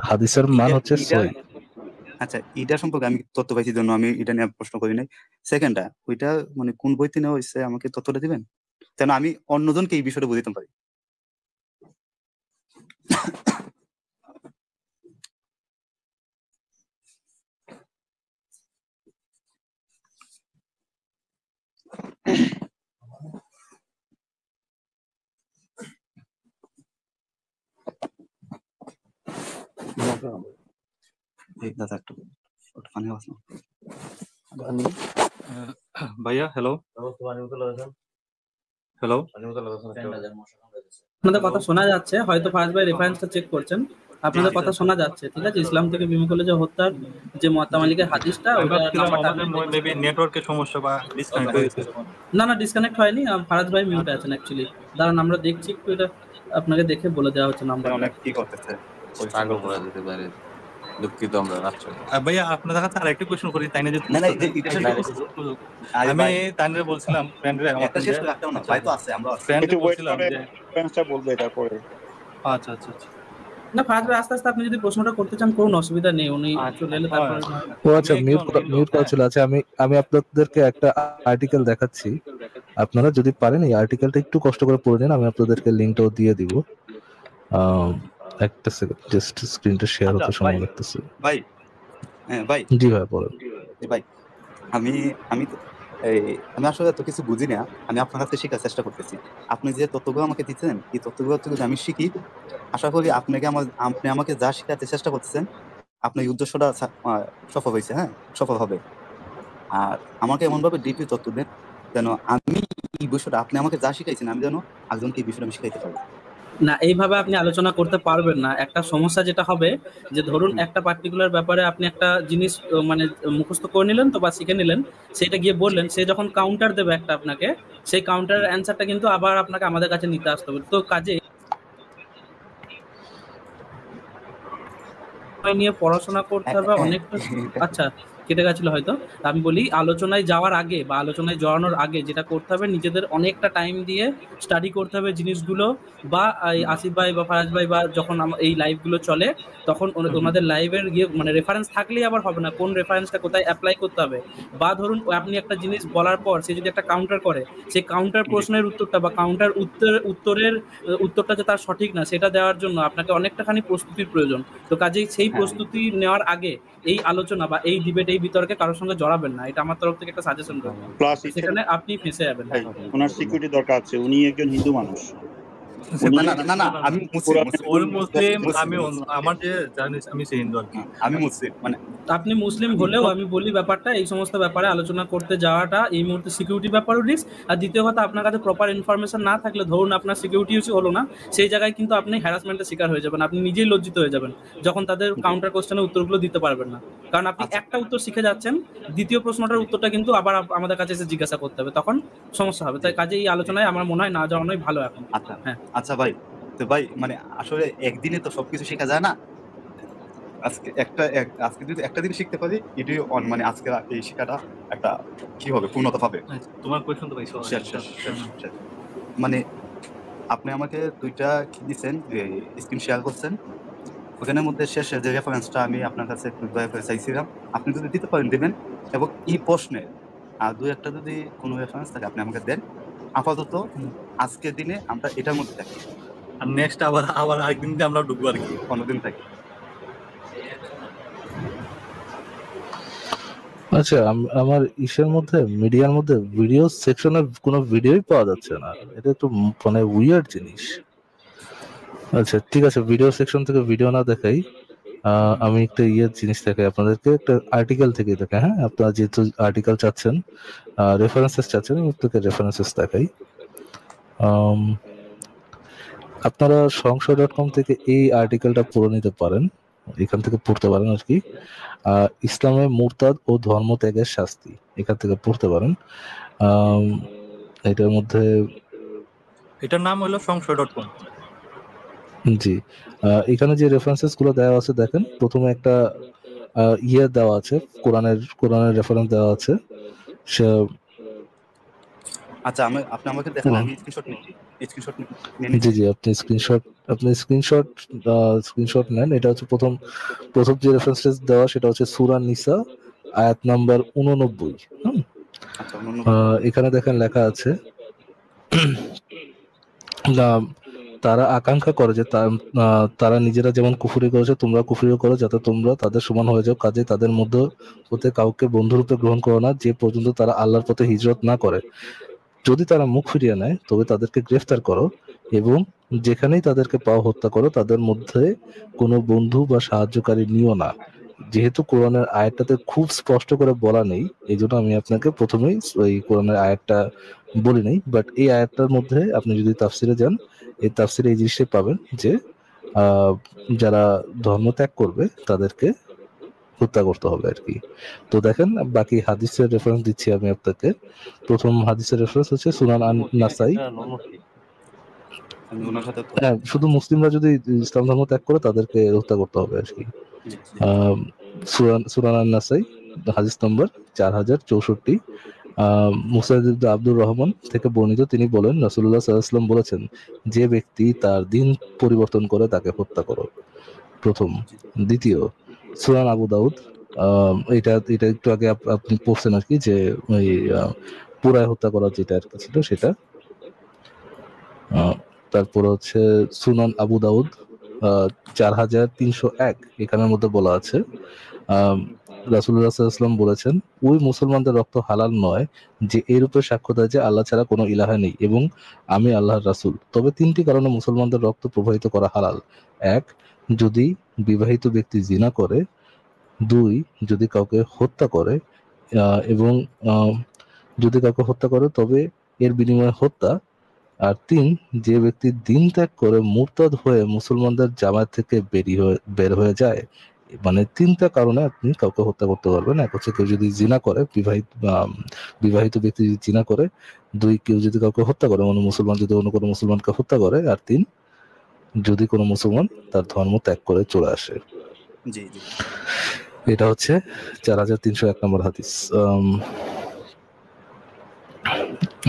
হাদিসের মান হচ্ছে সহিহ। আচ্ছা, এটা সম্পর্কে আমি তথ্য পাইছি জন্য আমি এটা নিয়ে প্রশ্ন করি নাই। সেকেন্ডটা, ওইটা মানে কোন বইতে নেওয়া হয়েছে আমাকে তথ্যটা দিবেন, যেন আমি অন্যজনকে এই বিষয়টা বুঝাতে পারি। এই দাদা একটু পানি আওয়াজ না। ভাইয়া, হ্যালো হ্যালো। আপনাদের কথা শোনা যাচ্ছে, হয়তো ফার্স্ট ভাই রেফারেন্সটা চেক করছেন। আপনাদের কথা শোনা যাচ্ছে, ঠিক আছে? ইসলাম থেকে বিমুখ হলে যে হত্যার যে মুয়াত্তা মালিকের হাদিসটা, আমি ওইটা ভাবছিলাম নাম্বারটা আমাদের মেবি নেটওয়ার্কের সমস্যা বা ডিসকানেক্ট হয়ে গেছে। না ডিসকানেক্ট হয়নি। ফারাজ ভাই মিউটে আছেন অ্যাকচুয়ালি। দাঁড়ান আমরা দেখছি একটু, এটা আপনাকে দেখে বলে দেওয়া হচ্ছে নাম্বারটা। অনেক কি করতেছে পাগল করা যেতে পারে, দুঃখিত আমরা রাষ্ট্র। ভাইয়া আপনাদের কাছে আরেকটা কোশ্চেন করি, তাই না? যে না, এটা আমি তাইনরে বলছিলাম, ফ্রেন্ডরে একটা শেষ করে রাখতে না, ভাই তো আছে, আমরা ফ্রেন্ডরে একটু ওয়েট বলছিলাম করে যে রেফারেন্সটা বলবে তারপরে। আচ্ছা আচ্ছা আচ্ছা না ফারাজ ভাই আস্তে আস্তে আপনি যদি প্রশ্নটা করতে চান কোনো অসুবিধা নেই, উনি চলে এলে তারপরে ও আচ্ছা, মিউট করা ছিল। আচ্ছা, আমি আপনাদেরকে একটা আর্টিকেল দেখাচ্ছি, আপনারা যদি পারেন এই আর্টিকেলটা একটু কষ্ট করে পড়ে নিন, আমি আপনাদেরকে লিংকটাও দিয়ে দিব। একটা সেকেন্ড, জাস্ট স্ক্রিনটা শেয়ার হতে সময় লাগতেছে। ভাই। হ্যাঁ ভাই, জি ভাই বলেন। ভাই আমি এই আমি আসলে এত কিছু বুঝি না, আমি আপনার কাছে শেখার চেষ্টা করতেছি। আপনি যে তথ্যগুলো আমাকে দিচ্ছেন, এই তথ্যগুলো থেকে যদি আমি শিখি, আশা করি আপনি আমাকে যা শেখাতে চেষ্টা করতেছেন, আপনার এই উদ্দেশ্যটা সফল হয়েছে, হ্যাঁ, সফল হবে। আর আমাকে এমন ভাবে ডিপলি তথ্য দেন যেন আমি এই বিষয়টা, আপনি আমাকে যা শিখাইছেন, আমি যেন একজনকে এই বিষয়টা আমি শিখাইতে পারি। না, এইভাবে আপনি আলোচনা করতে পারবেন না। একটা সমস্যা যেটা হবে যে ধরুন একটা পার্টিকুলার ব্যাপারে আপনি একটা জিনিস মানে মুখস্থ করে নিলেন তো বা শিখে নিলেন, সেটা গিয়ে বললেন, সে যখন কাউন্টার দেবে একটা আপনাকে, সেই কাউন্টারের অ্যান্সারটা কিন্তু আবার আপনাকে আমাদের কাছে নিতে আসতে হবে। তো কাজে নিয়ে পড়াশোনা করতে হবে অনেকটা। আচ্ছা, কেটে গেছিল হয়তো। আমি বলি আলোচনায় যাওয়ার আগে বা আলোচনায় জড়ানোর আগে যেটা করতে হবে, নিজেদের অনেকটা টাইম দিয়ে স্টাডি করতে হবে জিনিসগুলো। বা এই আসিফ ভাই বা ফারাজ ভাই বা যখন এই লাইভগুলো চলে তখন ওনাদের লাইভের গিয়ে মানে রেফারেন্স থাকলেই আবার হবে না, কোন রেফারেন্সটা কোথায় অ্যাপ্লাই করতে হবে। বা ধরুন আপনি একটা জিনিস বলার পর সে যদি একটা কাউন্টার করে, সেই কাউন্টার প্রশ্নের উত্তরটা বা কাউন্টার উত্তরের উত্তরটা যে তার সঠিক না সেটা দেওয়ার জন্য আপনাকে অনেকটাখানি প্রস্তুতির প্রয়োজন। তো কাজেই সেই প্রস্তুতি নেওয়ার আগে এই আলোচনা বা এই ডিবেট, এই বিতর্কে কারোর সঙ্গে জড়াবেন না, এটা আমার তরফ থেকে একটা সাজেশন রইল। প্লাস সেখানে আপনি ফেঁসে যাবেন। ভাই, ওনার সিকিউরিটি দরকার আছে, উনি একজন হিন্দু মানুষ। না, আমি মুসলিম, ওই মুসলিম, আমি আমার যে জানিস আমি সে হিন্দু আর কি। আমি মুসলিম, মানে আপনি মুসলিম হলেও আমি বলি ব্যাপারটা, এই সমস্ত ব্যাপারে আলোচনা করতে যাওয়াটা এই মুহূর্তে সিকিউরিটি ব্যাপারও রিস্ক। আর দ্বিতীয় কথা, আপনার কাছে প্রপার ইনফরমেশন না থাকলে, ধরুন আপনার সিকিউরিটি ইস্যু হলো না, সেই জায়গায় কিন্তু আপনি হ্যারাসমেন্টের শিকার হয়ে যাবেন, আপনি নিজেই লজ্জিত হয়ে যাবেন যখন তাদের কাউন্টার কোশ্চেনের উত্তরগুলো দিতে পারবেন না। কারণ আপনি একটা উত্তর শিখে যাচ্ছেন, দ্বিতীয় প্রশ্নটার উত্তরটা কিন্তু আবার আমাদের কাছে এসে জিজ্ঞাসা করতে হবে, তখন সমস্যা হবে। তাই কাজে এই আলোচনায় আমার মনে হয় না যাওয়ানোই ভালো এখন। হ্যাঁ, আচ্ছা ভাই, তো ভাই মানে আসলে একদিনে তো সবকিছু শেখা যায় না। আজকে যদি একটা দিন শিখতে পারি, এটাই মানে আজকে এই শিক্ষাটা একটা কি হবে, পূর্ণতা পাবে। তোমার কোয়েশ্চন তো ভাই শেষ। মানে আপনি আমাকে দুইটা কি দিচ্ছেন, স্ক্রিন শেয়ার করছেন, ওখানের মধ্যে শেষে যে রেফারেন্সটা আমি আপনার কাছে একটু দয়া করে চাইছিলাম, আপনি যদি দিতে পারেন দেবেন, এবং এই প্রশ্নে আর দুই একটা যদি কোনো রেফারেন্স থাকে আপনি আমাকে দেন। আপাতত আজকের দিনে আমরা এটার মধ্যে থাকি, আর নেক্সট আবার আরেকদিন আমরা ঢুকবো আর কি, অন্যদিন থাকি। আচ্ছা, আমার ইসের মধ্যে, মিডিয়ার মধ্যে ভিডিও সেকশনে কোনো ভিডিওই পাওয়া যাচ্ছে না, এটা একটু মানে উইয়ার্ড জিনিস। আচ্ছা ঠিক আছে, ভিডিও সেকশন থেকে ভিডিও না দেখাই, আমি একটা জিনিস দেখাই আপনাদেরকে, একটা আর্টিকেল থেকে দেখাই। হ্যাঁ, আপনারা যেহেতু আর্টিকেল চাচ্ছেন, রেফারেন্সেস চাচ্ছেন, আমি আপনাকে রেফারেন্সেস দেখাই। আপনারা সংশয়.com থেকে এই আর্টিকেলটা পড়ে নিতে পারেন, এখান থেকে পড়তে পারেন আর কি। ইসলামে মুরতাদ ও ধর্মত্যাগের শাস্তি, এখান থেকে পড়তে পারেন। এটার মধ্যে, এটার নাম হলো সংশয়.com। জি, এখানে যে রেফারেন্সেস গুলো দেওয়া আছে দেখেন, প্রথমে একটা দেওয়া আছে, কোরআনের রেফারেন্স দেওয়া আছে। আচ্ছা, আপনি আমাকে দেখেন, আমি স্ক্রিনশট নিচ্ছি। জি, আপনি স্ক্রিনশট নেন। এটা হচ্ছে প্রথম যে রেফারেন্স দেওয়া, সেটা হচ্ছে সূরা নিসা আয়াত নাম্বার 89। এখানে দেখেন লেখা আছে, তারা আকাঙ্ক্ষা করে যে তারা নিজেরা যেমন কুফরি করেছে তোমরা কুফরিও করো, যাতে তোমরা তাদের সমান হয়ে যাও। কাজে তাদের মধ্যে হতে কাউকে বন্ধুরূপে গ্রহণ করো না, যে পর্যন্ত তারা আল্লাহর পথে হিজরত না করে। যদি তারা মুখ ফিরিয়ে নেয় তবে তাদেরকে গ্রেফতার করো, এবং যেখানেই তাদেরকে পাও হত্যা করো। তাদের মধ্যে কোনো বন্ধু বা সাহায্যকারী নিও না। যেহেতু কোরআনের আয়াতটাতে খুব স্পষ্ট করে বলা নেই, এই জন্য আমি আপনাকে প্রথমেই ওই কোরআনের আয়াতটা বলি নাই, বাট এই আয়াতটার মধ্যে আপনি যদি তাফসিরে যান, এই তাফসিরে এই জিনিসটাই পাবেন যে যারা ধর্ম ত্যাগ করবে তাদেরকে হত্যা করতে হবে আর কি। তো দেখেন, বাকি হাদিসের রেফারেন্স দিচ্ছি আমি আপনাকে। প্রথম হাদিসের রেফারেন্স হচ্ছে সুনান আন-নাসাই। হ্যাঁ, শুধু মুসলিমরা যদি ইসলাম ধর্ম ত্যাগ করে তাদেরকে হত্যা করতে হবে আর কি। সুনান আন-নাসাই হাদিস নম্বর 4064। মুসাইদ ইবনে আব্দুর রহমান থেকে বর্ণিত, তিনি বলেন রাসূলুল্লাহ সাল্লাল্লাহু আলাইহি ওয়াসাল্লাম বলেছেন, যে ব্যক্তি তার দিন পরিবর্তন করে তাকে হত্যা করো। প্রথম। দ্বিতীয়, সুনান আবু দাউদ, এটা একটু আগে আপনি পড়ছেন আর কি, যে ওই পুরায় হত্যা করা যেটা আর কি ছিল সেটা। তারপর হচ্ছে সুনান আবু দাউদ 4301, এখানের মধ্যে বলা আছে রাসূলুল্লাহ সাল্লাল্লাহু আলাইহি ওয়াসাল্লাম বলেছেন, ওই মুসলমানদের রক্ত হালাল নয় যে এর উপর সাক্ষ্য দেয় যে আল্লাহ ছাড়া কোনো ইলাহা নেই এবং আমি আল্লাহর রাসূল। তবে তিনটি কারণে মুসলমানদের রক্ত প্রবাহিত করা হালাল: এক, যদি বিবাহিত ব্যক্তি জিনা করে; দুই, যদি কাউকে হত্যা করে, এবং যদি কাউকে হত্যা করে তবে এর বিনিময়ে হত্যা; আর তিন, যে ব্যক্তি দিন ত্যাগ করে মুরতাদ হয়ে মুসলমানদের জামাত থেকে বের হয়ে যায়। মানে তিনটা কারণে আপনি কাউকে হত্যা করতে পারবেন। এক হচ্ছে কেউ যদি জিনা করে, বিবাহিত ব্যক্তি যদি জিনা করে; দুই, কেউ যদি কাউকে হত্যা করে, অন্য মুসলমান যদি অন্য কোনো মুসলমানকে হত্যা করে; আর তিন, যদি কোনো মুসলমান তার ধর্ম ত্যাগ করে চলে আসে। জি জি এটা হচ্ছে 4301 নম্বর হাদিস।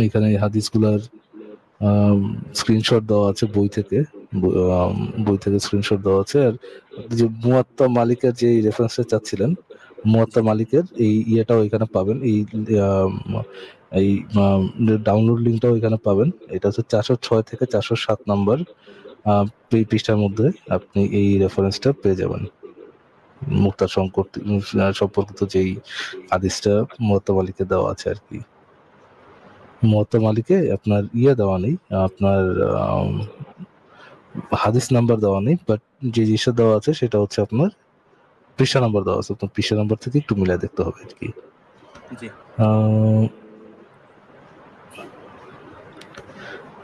এখানে এই হাদিসগুলার স্ক্রিনশট দেওয়া আছে বই থেকে স্ক্রিনশট দেওয়া আছে। আর যে মুয়াত্তা মালিকের যে রেফারেন্সটা চাচ্ছিলেন, মুয়াত্তা মালিকের এই ইয়েটাও এখানে পাবেন, এই ডাউনলোড লিঙ্কটাও এখানে পাবেন। এটা হচ্ছে 406 থেকে 407 নম্বর পৃষ্ঠার মধ্যে আপনি এই রেফারেন্সটা পেয়ে যাবেন। মুক্তা সম্পর্কিত যেই হাদিসটা মুয়াত্তা মালিকে দেওয়া আছে আর কি। মুয়াত্তা মালিকে আপনার দেওয়া নেই, আপনার হাদিস নাম্বার দেওয়া নেই, বাট যে জিনিসটা দেওয়া আছে সেটা হচ্ছে আপনার পৃষ্ঠা নাম্বার দেওয়া আছে। আপনার পৃষ্ঠা নাম্বার থেকে একটু মিলাই দেখতে হবে আর কি। জি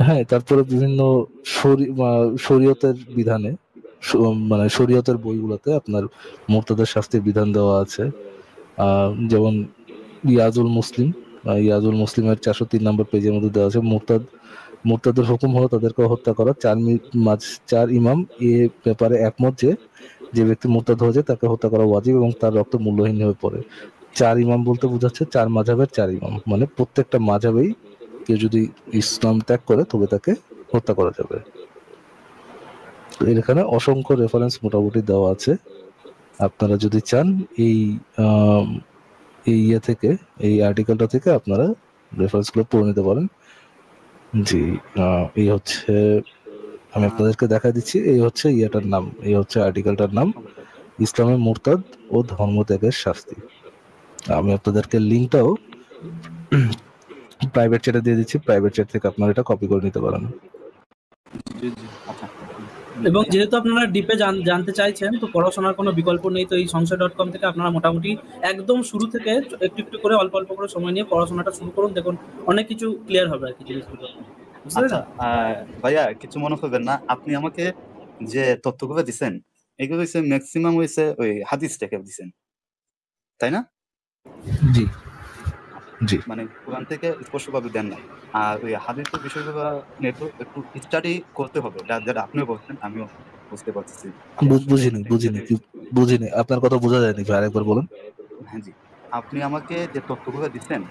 হ্যাঁ, তারপরে বিভিন্ন শরীয়তের বিধানে, মানে শরীয়তের বইগুলোতে আপনার মুরতাদের শাস্তির বিধান দেওয়া আছে। যেমন ইয়াজুল মুসলিমের 403 নম্বর পেজের মধ্যে দেওয়া আছে, মুরতাদের হুকুম হলো তাদেরকে হত্যা করা। চার ইমাম এ ব্যাপারে একমত যে ব্যক্তি মুরতাদ হয়ে যায় তাকে হত্যা করা ওয়াজিব এবং তার রক্ত মূল্যহীন হয়ে পড়ে। 4 ইমাম বলতে বোঝাচ্ছে 4 মাযহাবের 4 ইমাম, মানে প্রত্যেকটা মাযহাবেই কেউ যদি ইসলাম ত্যাগ করে তবে তাকে হত্যা করা যাবে। এখানে অসংখ্য রেফারেন্স মোটামুটি দেওয়া আছে। আপনারা যদি চান এই থেকে, এই আর্টিকেলটা থেকে আপনারা রেফারেন্সগুলো পড়ে নিতে পারেন। জি, এই হচ্ছে, আমি আপনাদেরকে দেখা দিচ্ছি, এই হচ্ছে নাম, এই হচ্ছে আর্টিকেলটার নাম, ইসলামে মুরতাদ ও ধর্মত্যাগের শাস্তি। আমি আপনাদেরকে লিঙ্কটাও প্রাইভেট চ্যাটে দিয়ে দিচ্ছি, প্রাইভেট চ্যাট থেকে আপনারা এটা কপি করে নিতে পারেন। এবং যেহেতু আপনারা ডিপে জানতে চাইছেন, তো পড়াশোনার কোনো বিকল্প নেই, তো এই সংশয়.com থেকে আপনারা মোটামুটি একদম শুরু থেকে একটু একটু করে অল্প অল্প করে সময় নিয়ে পড়াশোনাটা শুরু করুন, দেখুন অনেক কিছু ক্লিয়ার হবে আর কি জিনিসগুলো। আচ্ছা ভাইয়া, কিছু মনে করবেন না, আপনি আমাকে যে তথ্যগুলো দিচ্ছেন এগুলো হচ্ছে ম্যাক্সিমাম হয়েছে ওই হাদিস থেকে দিচ্ছেন, তাই না? জি জি, মানে কোরআন থেকে স্পষ্টভাবে দেন না। আর ওই হাদিসের বিষয়গুলো নিয়ে একটু স্টাডি করতে হবে, যেটা আপনিও বলছেন, আমিও বুঝতে পারছি। বুঝিনি, আপনার কথা বোঝা যায়নি ভাই, আরেকবার বলুন। হ্যাঁ জি, আপনি আমাকে যে তথ্যগুলো দিচ্ছেন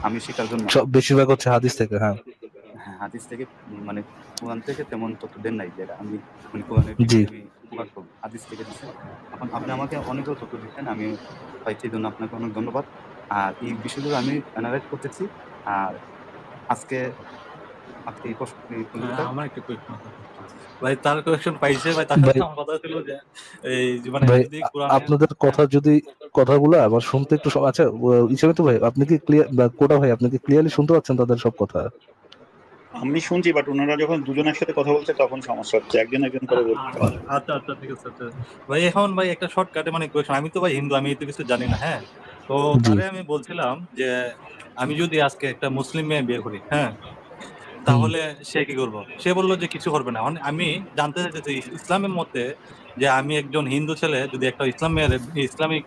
আমি শেখার জন্য, বেশিরভাগ হচ্ছে হাদিস থেকে। হ্যাঁ, হাদিস থেকে, মানে কোরআন থেকে তেমন তথ্য দেন নাই, যেটা আমি মানে কোরআনের আমি উপকার করবো, হাদিস থেকে দিচ্ছেন। এখন আপনি আমাকে অনেকগুলো তথ্য দিচ্ছেন, আমি ভাই সেই জন্য আপনাকে অনেক ধন্যবাদ। আর এই বিষয়গুলো আমি অ্যানালাইজ করতেছি। আর আজকে এই আমার একটা কোয়েশ্চন ভাই, তার কোয়েশ্চন পাইছে ভাই, তার সাথে আমার কথা ছিল যে এই মানে যদি কোরআনে আপনাদের কথাগুলো আবার শুনতে একটু আচ্ছা ইচ্ছা তো ভাই, আপনি কি কোটা ভাই, আপনি কি ক্লিয়ারলি শুনতে পাচ্ছেন তাদের সব কথা? আমি শুনছি, বাট ওনারা যখন দুজন একসাথে কথা বলছে তখন সমস্যা হচ্ছে, একজন করে বলতে। আচ্ছা ঠিক আছে ভাই। এখন ভাই একটা শর্টকাটে মানে কোয়েশ্চন, আমি তো ভাই হিন্দু, আমি তো কিছু জানি না। হ্যাঁ, তো তারে আমি বলছিলাম যে আমি যদি আজকে একটা মুসলিম মেয়ে বিয়ে করি, হ্যাঁ, তাহলে সে কি করবো? সে বললো যে কিছু করবে না। আমি জানতে চাইতেছি ইসলামের মতে যে আমি একজন হিন্দু ছেলে যদি একটা ইসলামিক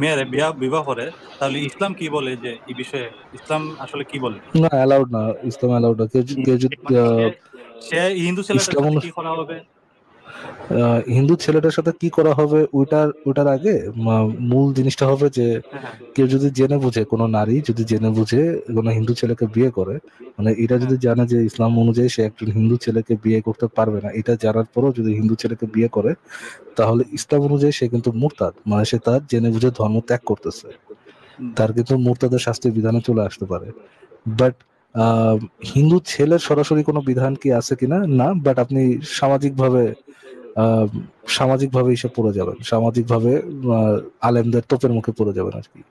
মেয়ের বিবাহ করে, তাহলে ইসলাম কি বলে যে এই বিষয়ে? ইসলাম আসলে কি বলে? না, অ্যালাউড না, ইসলাম অ্যালাউড না। কেউ যদি সে হিন্দু ছেলেটার সাথে কি করা হবে? হিন্দু ছেলেটার সাথে কি করা হবে ওটার আগে মূল জিনিসটা হবে যে কেউ যদি জেনে বুঝে, কোনো নারী যদি জেনে বুঝে কোনো হিন্দু ছেলেকে বিয়ে করে, মানে এটা যদি জানে যে ইসলাম অনুযায়ী সে একজন হিন্দু ছেলেকে বিয়ে করতে পারবে না, এটা জানার পরও যদি হিন্দু ছেলেকে বিয়ে করে, তাহলে ইসলাম অনুযায়ী সে কিন্তু মুরতাদ, মানে সে তার জেনে বুঝে ধর্ম ত্যাগ করতেছে, তার কিন্তু মুরতাদের শাস্তির বিধানে চলে আসতে পারে। বাট হিন্দু ছেলের সরাসরি কোনো বিধান কি আছে কিনা না, বাট আপনি সামাজিক ভাবে সামাজিকভাবে এসব পড়ে যাবেন, সামাজিকভাবে আলেমদের তোপের মুখে পড়ে যাবেন আর কি।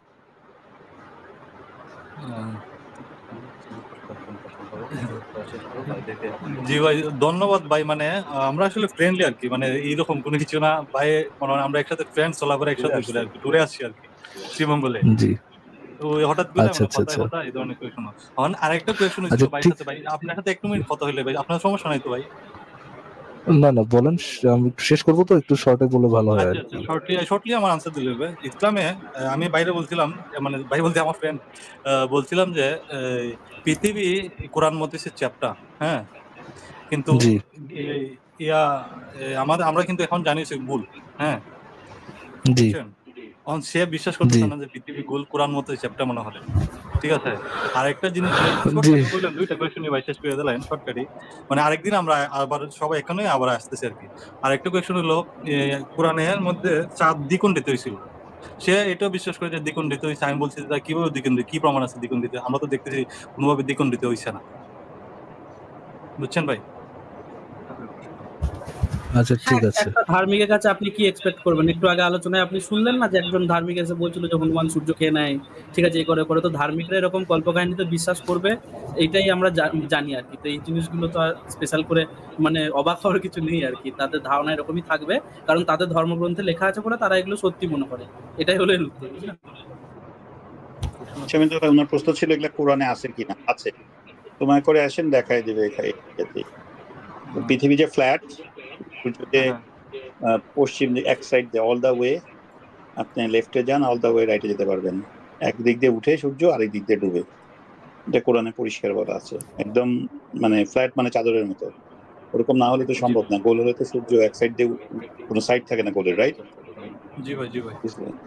জি ভাই, ধন্যবাদ ভাই। মানে আমরা আসলে ফ্রেন্ডলি আর কি, মানে এইরকম কোনো কিছু না ভাই, মনে হয় আমরা একসাথে ফ্রেন্ড চলাফেরা একসাথে করে আর কি, ট্যুরে আসছি আর কি শ্রীমঙ্গলে। জি, তো ওই হঠাৎ করে আচ্ছা মানে আচ্ছা কথায় আচ্ছা কথায় এই ধরনের কোয়েশন। এখন আরেকটা কোয়েশন ছিল আচ্ছা, ভাইয়ের ঠিক। সাথে, ভাই আপনার সাথে 1 মিনিট কথা হইলে ভাই, আপনার সমস্যা নাই তো ভাই? না না, বলেন, আমি একটু শেষ করবো তো, একটু শর্টে বলে ভালো হয় আর আচ্ছা কি। আচ্ছা, শর্টলি আমার আনসার দিলে হবে। ইসলামে আমি বাইরে বলছিলাম, মানে ভাই বলতে আমার ফ্রেন্ড, বলছিলাম যে পৃথিবী কোরআন মহাদিসের চ্যাপ্টার, হ্যাঁ, কিন্তু জি ইয়া আমাদের আমরা কিন্তু এখন জানি সে ভুল, হ্যাঁ, জি বুঝছেন? এখন সে বিশ্বাস জি করতেছে না যে পৃথিবী গোল, কোরআন মতে চ্যাপ্টার মনে হলে, ঠিক আছে। আর একটা জিনিস ভাই, জি শর্টকাটে বললেন, 2টা কোয়েশ্চেন ভাই শেষ করে দিলেন শর্টকাটে। মানে আরেকদিন আমরা আবার সবাই এখানে আবার আসতেছি আর কি। আরেকটা কোয়েশ্চেন হলো, কোরআনের মধ্যে চাঁদ দ্বিখণ্ডিত হয়েছিল, সে এটাও বিশ্বাস করে যে দ্বিখণ্ডিত হয়েছে। আমি বলছি যে কিভাবে দ্বিখণ্ডিত, কি প্রমাণ আছে দ্বিখণ্ডিত? আমরা তো দেখতেছি কোনোভাবে দ্বিখণ্ডিত হয়েছে না, বুঝছেন ভাই? আচ্ছা, ঠিক আছে। একটা ধার্মিকের কাছে আপনি কি এক্সপেক্ট করবেন? একটু আগে আলোচনায় আপনি শুনলেন না যে একজন ধার্মিক এসে বলছিল যে হনুমান সূর্য খেয়ে নেয়, ঠিক আছে, এই করে করে। তো ধার্মিকরা এরকম কল্পকাহিনীতে বিশ্বাস করবে, এইটাই আমরা জানি আর কি। তো এই জিনিসগুলো তো আর স্পেশাল করে মানে অবাক হওয়ার কিছু নেই আর কি, তাদের ধারণা এরকমই থাকবে, কারণ তাদের ধর্মগ্রন্থে লেখা আছে বলে তারা এগুলো সত্যি মনে করে। এটাই হলো এর উত্তর, বুঝলেন? সেমিত ভাই, ওনার প্রশ্ন ছিল এগুলা কোরআনে আছে কিনা। আছে, তোমায় করে আসেন, দেখাই দিবে এখানে। পৃথিবী যে ফ্ল্যাট, সূর্য যে পশ্চিম এক সাইড দিয়ে অল দা ওয়ে, আপনি লেফটে যান অল দা ওয়ে রাইটে যেতে পারবেন। এক দিক দিয়ে উঠে সূর্য, আরেক দিক দিয়ে ডুবে। এটা কোরআনে পরিষ্কার বলা আছে একদম। মানে ফ্ল্যাট মানে চাদরের মতো, ওরকম না হলে তো সম্ভব না। গোল হলে তো সূর্য এক সাইড দিয়ে, কোনো সাইড থাকে না গোলের, রাইট? জি ভাই, জি ভাই।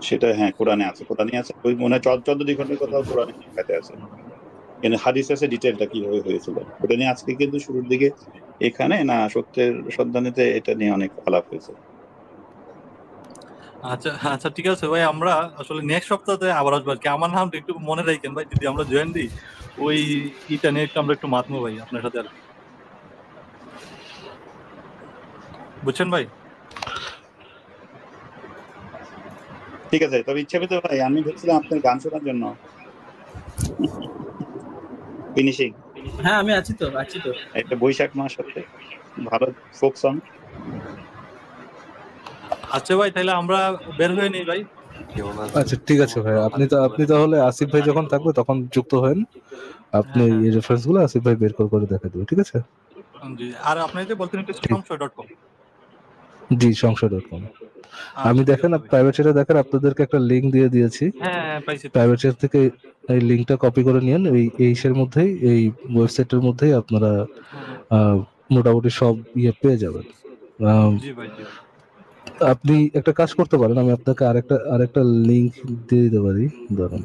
সেটা হ্যাঁ কোরআনে আছে, কোরআনে আছে। ওই মনে হয় 14 দ্বিখণ্ডের কথাও কোরআনে লেখাতে আছে। কিন্তু হাদিস আছে ডিটেলটা কিভাবে হয়েছিল, ওটা নিয়ে আজকে কিন্তু শুরুর দিকে এখানে না সত্যের সন্ধানেতে এটা নিয়ে অনেক আলাপ হয়েছে। আচ্ছা আচ্ছা, ঠিক আছে ভাই, আমরা আসলে নেক্সট সপ্তাহে আবার আসবো আর কি। আমার নামটা একটু মনে রাখেন ভাই, যদি আমরা জয়েন দিই ওই ইটা নিয়ে একটু আমরা একটু মাতবো ভাই আপনার সাথে আর কি, বুঝছেন ভাই? ঠিক আছে, তবে ইচ্ছা পেতে ভাই, আমি ধরছিলাম আপনার গান শোনার জন্য। ফিনিশিং হ্যাঁ, আমি আছি তো। একটা বৈশাখ মাস হচ্ছে, ভালো ফোক সং। আচ্ছা ভাই, তাহলে আমরা বের হয়ে নিই ভাই। আচ্ছা, ঠিক আছে ভাই, আপনি তাহলে আসিফ ভাই যখন থাকবে তখন যুক্ত হন, আপনি এই রেফারেন্স গুলো আসিফ ভাই বের করে দেখা দেবে, ঠিক আছে? জি, আর আপনি যে বলতেন একটু সংশয়.com। জি, সংশয়.com। আমি দেখেন প্রাইভেট চ্যাটে দেখেন আপনাদেরকে একটা লিংক দিয়ে দিয়েছি, হ্যাঁ পাইছি। প্রাইভেট চ্যাট থেকে এই লিংকটা কপি করে নিন। এইসের মধ্যেই, এই ওয়েবসাইটের মধ্যেই আপনারা মোটামুটি সব পেয়ে যাবেন। জি ভাই, জি। আপনি একটা কাজ করতে পারেন, আমি আপনাকে আরেকটা লিংক দিয়ে দিতে পারি, ধরুন।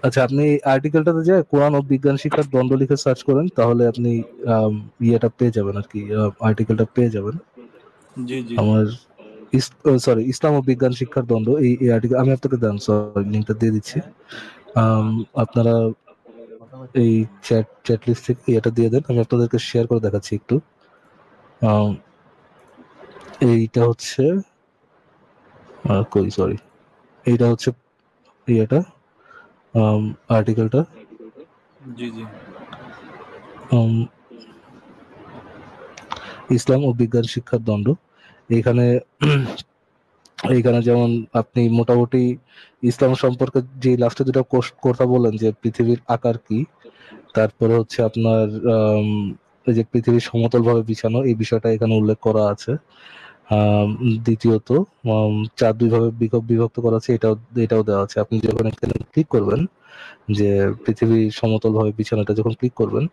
আচ্ছা, আপনি আর্টিকেলটাতে যে কোরআন ও বিজ্ঞান শিক্ষার দ্বন্দ্ব লিখে সার্চ করেন, তাহলে আপনি ইয়েটা পেয়ে যাবেন আর কি, আর্টিকেলটা পেয়ে যাবেন। জি জি। আমার ইসলাম ও বিজ্ঞান শিক্ষার দ্বন্দ্ব, এই আর্টিকেল আমি আপনাকে লিংকটা দিয়ে দিচ্ছি। আপনারা এই চ্যাট লিস্ট থেকে এটা দিয়ে দেন, আমি আপনাদেরকে শেয়ার করে দেখাচ্ছি একটু। এইটা হচ্ছে এইটা হচ্ছে ইয়েটা, আর্টিকেলটা। জি জি। ইসলাম ও বিজ্ঞান শিক্ষার দ্বন্দ্ব। এইখানে যেমন আপনি মোটামুটি ইসলাম সম্পর্কে যে লাস্টে দুটো কথা বলেন, যে পৃথিবীর আকার কি, তারপরে হচ্ছে আপনার এই যে পৃথিবী সমতল ভাবে বিছানো, এই বিষয়টা এখানে উল্লেখ করা আছে। দ্বিতীয়ত চাঁদ দুইভাবে বিভক্ত করা আছে, এটাও দেওয়া আছে। আপনি যখন এখানে ক্লিক করবেন যে পৃথিবী সমতল ভাবে বিছানাটা যখন ক্লিক করবেন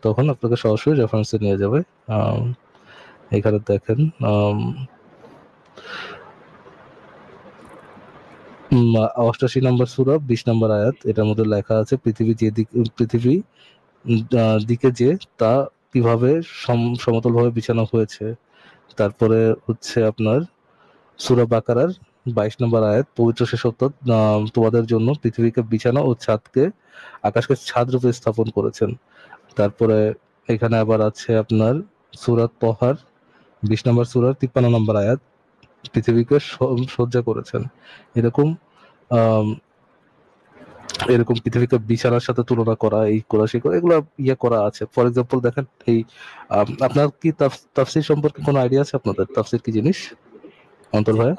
তখন আপনাকে সরাসরি রেফারেন্সে নিয়ে যাবে। এখানে দেখেন 88 নম্বর সূরা 20 নম্বর আয়াত, এটার মধ্যে লেখা আছে পৃথিবী দিকে যে তা কিভাবে সমতল ভাবে বিছানো হয়েছে। তারপরে হচ্ছে আপনার সূরা বাকারার 22 নম্বর আয়াত, পবিত্র সে সত্য তোমাদের জন্য পৃথিবীকে বিছানা ও আকাশকে ছাদ রূপে স্থাপন করেছেন। তারপরে এখানে আবার আছে আপনার সূরা তহার 20 নম্বর সূরার 53 নম্বর আয়াত, পৃথিবীকে সজ্জা করেছেন। এরকম পৃথিবীকে বিছানার সাথে তুলনা করা, এই করা সেই করা, এগুলো করা আছে। ফর এক্সাম্পল দেখেন এই আপনার কি তাফসীর সম্পর্কে কোনো আইডিয়া আছে আপনাদের? তাফসীর কি জিনিস অন্তর ভাই?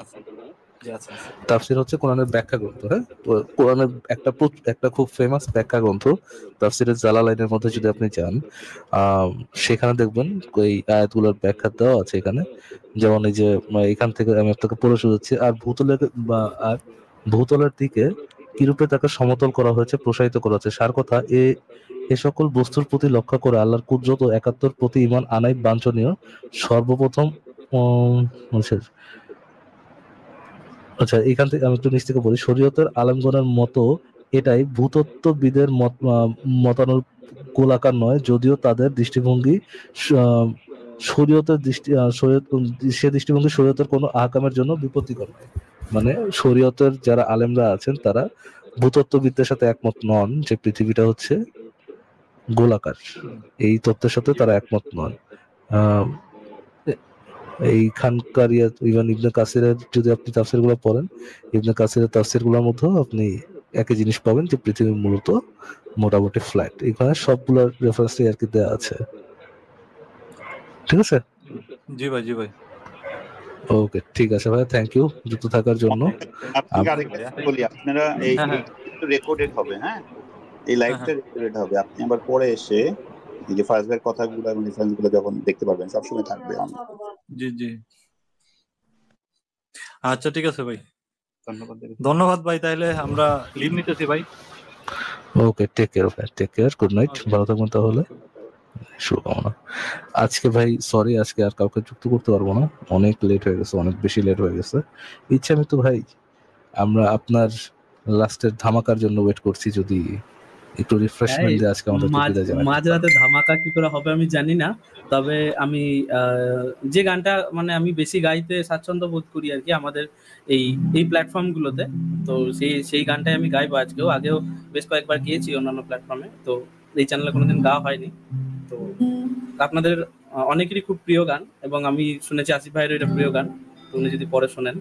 তাফসীর হচ্ছে কোরআনের ব্যাখ্যা গ্রন্থ। হ্যাঁ, কোরআনের একটা খুব ফেমাস ব্যাখ্যা গ্রন্থ তাফসীরে জালালাইনের মধ্যে যদি আপনি যান সেখানে দেখবেন এই আয়াতগুলোর ব্যাখ্যা দেওয়া আছে এখানে। যেমন এই যে এখান থেকে আমি আপনাকে পড়ে শোনাচ্ছি। আর ভূতলের দিকে কিরূপে তাকে সমতল করা হয়েছে, প্রসারিত করা হয়েছে। সার কথা এ সকল বস্তুর প্রতি লক্ষ্য করে আল্লাহর কুদরত ও একাত্মর প্রতি ঈমান আনাই বাঞ্ছনীয়। সর্বপ্রথম আচ্ছা, এখান থেকে আমি একটু নিচ থেকে বলি। শরীয়তের আলেমগণের মতো এটাই ভূতত্ত্ববিদের মতানুর গোলাকার নয়, যদিও তাদের দৃষ্টিভঙ্গি সে দৃষ্টিভঙ্গি শরীয়তের কোনো আহকামের জন্য বিপত্তিকর নয়। মানে শরীয়তের যারা আলেমরা আছেন তারা ভূতত্ত্ববিদদের সাথে একমত নন যে পৃথিবীটা হচ্ছে গোলাকার, এই তত্ত্বের সাথে তারা একমত নন। এইখানকার ইভেন ইবনে কাসিরের যদি আপনি তাফসীর গুলো পড়েন, ইবনে কাসিরের তাফসীর গুলোর মধ্যেও আপনি একই জিনিস পাবেন যে পৃথিবী মূলত মোটামুটি ফ্ল্যাট। এখানে সবগুলোর রেফারেন্স আর কি দেওয়া আছে। ঠিক আছে? জি ভাই। ওকে, ঠিক আছে ভাই, থ্যাংক ইউ যুক্ত থাকার জন্য। আপনাকে আরেকটা বলি, আপনারা এই রেকর্ডেড হবে। হ্যাঁ, এই লাইভটা রেকর্ডেড হবে। আপনি আবার পরে এসে এই যে ফারাজ ভাইয়ের কথাগুলো এবং রেফারেন্সগুলো যখন দেখতে পারবেন, সবসময় থাকবে। জি। আচ্ছা, ঠিক আছে ভাই, ধন্যবাদ ভাই। তাইলে আমরা লিভ নিতেছি ভাই। ওকে, টেক কেয়ার, গুড নাইট, ভালো থাকবেন তাহলে, শুভকামনা। আজকে ভাই সরি, আজকে আর কাউকে যুক্ত করতে পারবো না, অনেক লেট হয়ে গেছে, অনেক বেশি লেট হয়ে গেছে। ইচ্ছা আমি তো ভাই আমরা আপনার লাস্টের ধামাকার জন্য ওয়েট করছি, যদি একটু রিফ্রেশমেন্ট দিয়ে আজকে আমাদের বিদায় জানাই। মাঝরাতে ধামাকা কি করে হবে আমি জানি না, তবে আমি যে গানটা মানে আমি বেশি গাইতে স্বাচ্ছন্দ্য বোধ করি আর কি আমাদের এই প্ল্যাটফর্মগুলোতে, তো সেই গানটাই আমি গাইবো আগেও বেশ কয়েকবার গিয়েছি অন্যান্য প্ল্যাটফর্মে, তো এই চ্যানেলে কোনোদিন গাওয়া হয়নি। তো আপনাদের অনেকেরই খুব প্রিয় গান, এবং আমি শুনেছি আসিফ ভাইয়ের এটা প্রিয় গান, তো উনি যদি পরে শোনেন।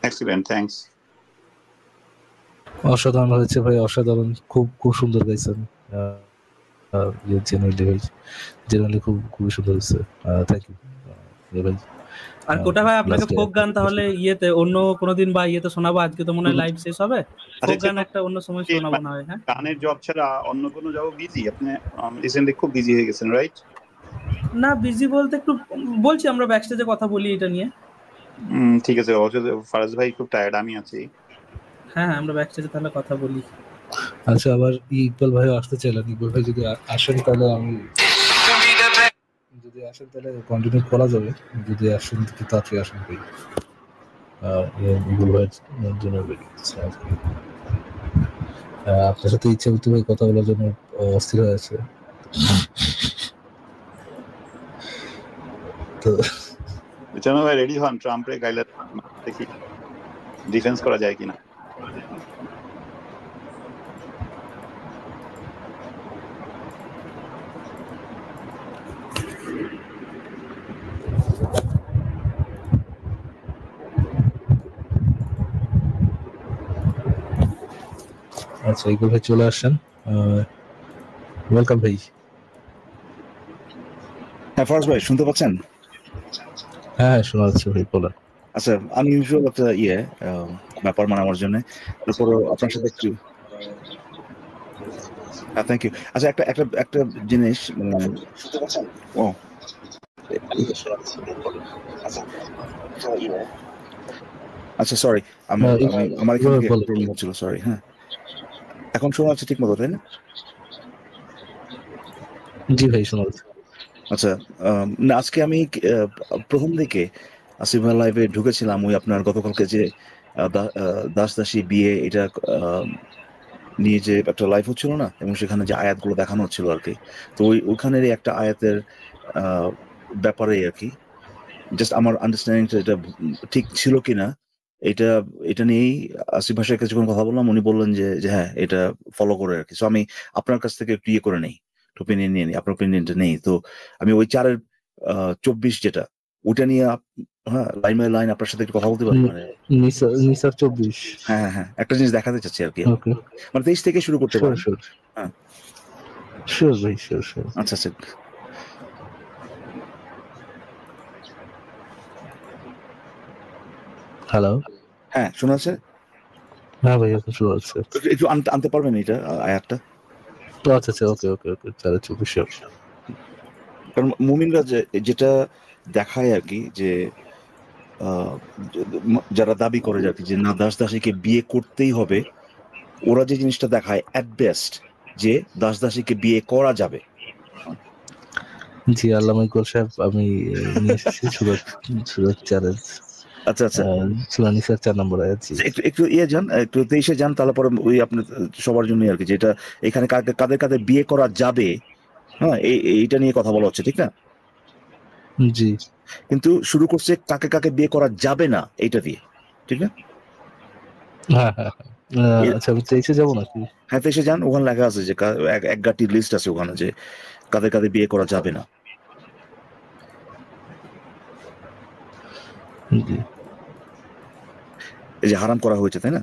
Excellent, thanks. অসাধারণ হয়েছে ভাই, অসাধারণ, খুব সুন্দর গাইছেন। জেনুইনলি খুবই সুন্দর হয়েছে, থ্যাংক ইউ ভাই। আর কোটা ভাই, আপনাকে ফোক গান তাহলে অন্য কোনোদিন বা শোনাবো। আজকে তো মনে হয় লাইভ শেষ হবে, ফোক গান একটা অন্য সময় শোনাবো না হয়? হ্যাঁ, গানের জব ছাড়া অন্য কোনো জব বিজি? আপনি রিসেন্টলি খুব বিজি হয়ে গেছেন, রাইট? না, বিজি বলতে একটু বলছি, আমরা ব্যাকস্টেজে কথা বলি এটা নিয়ে। ঠিক আছে, ফারাজ ভাই খুব টায়ার্ড, আমি আছি। হ্যাঁ, আমরা ব্যাকস্টেজে তাহলে কথা বলি। আচ্ছা, আবার ইকবাল ভাই আসতে চাইলেন। ইকবাল ভাই যদি আসেন তাহলে কন্টিনিউ করা যাবে, যদি আসেন একটু তাড়াতাড়ি আসেন ভাই। ইকবাল ভাইয়ের জন্য আপনার সাথে ইচ্ছা করতে ভাই কথা বলার জন্য অস্থির হয়ে আছে। তো ভাই রেডি হন, ট্রাম্পের গাইলে দেখি ডিফেন্স করা যায় কিনা। আচ্ছা, ইকবাল ভাই চলে আসেন, ওয়েলকাম ভাই। হ্যাঁ ফারাজ ভাই, শুনতে পাচ্ছেন? হ্যাঁ, শোনা যাচ্ছে ভাই, বলেন। আচ্ছা আনইউজুয়াল একটা ব্যাপার মানে আমার জন্য, তারপরে আপনার সাথে একটু থ্যাংক ইউ। আচ্ছা একটা একটা একটা জিনিস ও আচ্ছা সরি, আমি আমি আমার এখান থেকে প্রবলেম হচ্ছিল, সরি। হ্যাঁ এখন শোনা যাচ্ছে ঠিক মতো, তাই না? জি ভাই শোনা যাচ্ছে। আচ্ছা না আজকে আমি প্রথম দিকে আসিফ ভাই লাইভে ঢুকেছিলাম ওই আপনার গতকালকে যে দাস দাসী বিয়ে এটা নিয়ে যে একটা লাইভ হচ্ছিল না, এবং সেখানে যে আয়াতগুলো দেখানো হচ্ছিল আর কি, তো ওইখানের একটা আয়াতের ব্যাপারে আর কি জাস্ট আমার আন্ডারস্ট্যান্ডিংটা এটা ঠিক ছিল কিনা এটা এটা নিয়েই আসিফ ভাষার কাছে যখন কথা বললাম উনি বললেন যে হ্যাঁ এটা ফলো করে আর কি। সো আমি আপনার কাছ থেকে একটু ইয়ে করে নেই, ওপিনিয়ন নিয়ে নিই, আপনার ওপিনিয়নটা নেই। তো আমি ওই 4-24 যেটা ওটা নিয়ে হ্যাঁ লাইন বাই লাইন আপনার সাথে একটু কথা বলতে পারি, মানে নিসার 24। হ্যাঁ হ্যাঁ একটা জিনিস দেখাতে চাচ্ছি আর কি, ওকে মানে 23 থেকে শুরু করতে পারি। হ্যাঁ শিওর ভাই শিওর। আচ্ছা আচ্ছা হ্যালো হ্যাঁ শোনা যাচ্ছে? হ্যাঁ ভাই এখন শোনা যাচ্ছে। একটু আনতে পারবেন এটা আয়াতটা? আচ্ছা আচ্ছা ওকে ওকে ওকে 4-24 শিওর। কারণ মুমিনরা যেটা দেখায় আর কি যে যারা দাবি করে আর কি যে না দাস দাসীকে বিয়ে করতেই হবে, ওরা যে জিনিসটা দেখায় অ্যাট বেস্ট যে দাস দাসীকে বিয়ে করা যাবে। জি আল্লামা ইকবাল সাহেব আমি নিয়ে এসেছি সুরত চ্যালেঞ্জ। আচ্ছা আচ্ছা সূরা নিসার 4 নম্বর আয়াত। একটু একটু যান, একটু 23 যান, তাহলে পরে ওই আপনি সবার জন্য আর কি যেটা এখানে কাদের কাদের বিয়ে করা যাবে, হ্যাঁ এইটা নিয়ে কথা বলা হচ্ছে, ঠিক না? জি কিন্তু শুরু করছে কাকে কাকে বিয়ে করা যাবে না এইটা দিয়ে, ঠিক না? হ্যাঁ হ্যাঁ আচ্ছা আমি 23 যাবো নাকি? হ্যাঁ 23 যান, ওখানে লেখা আছে যে এক গাটি লিস্ট আছে ওখানে যে কাদের কাদের বিয়ে করা যাবে না। এই যে হারাম করা হয়েছে, তাই না?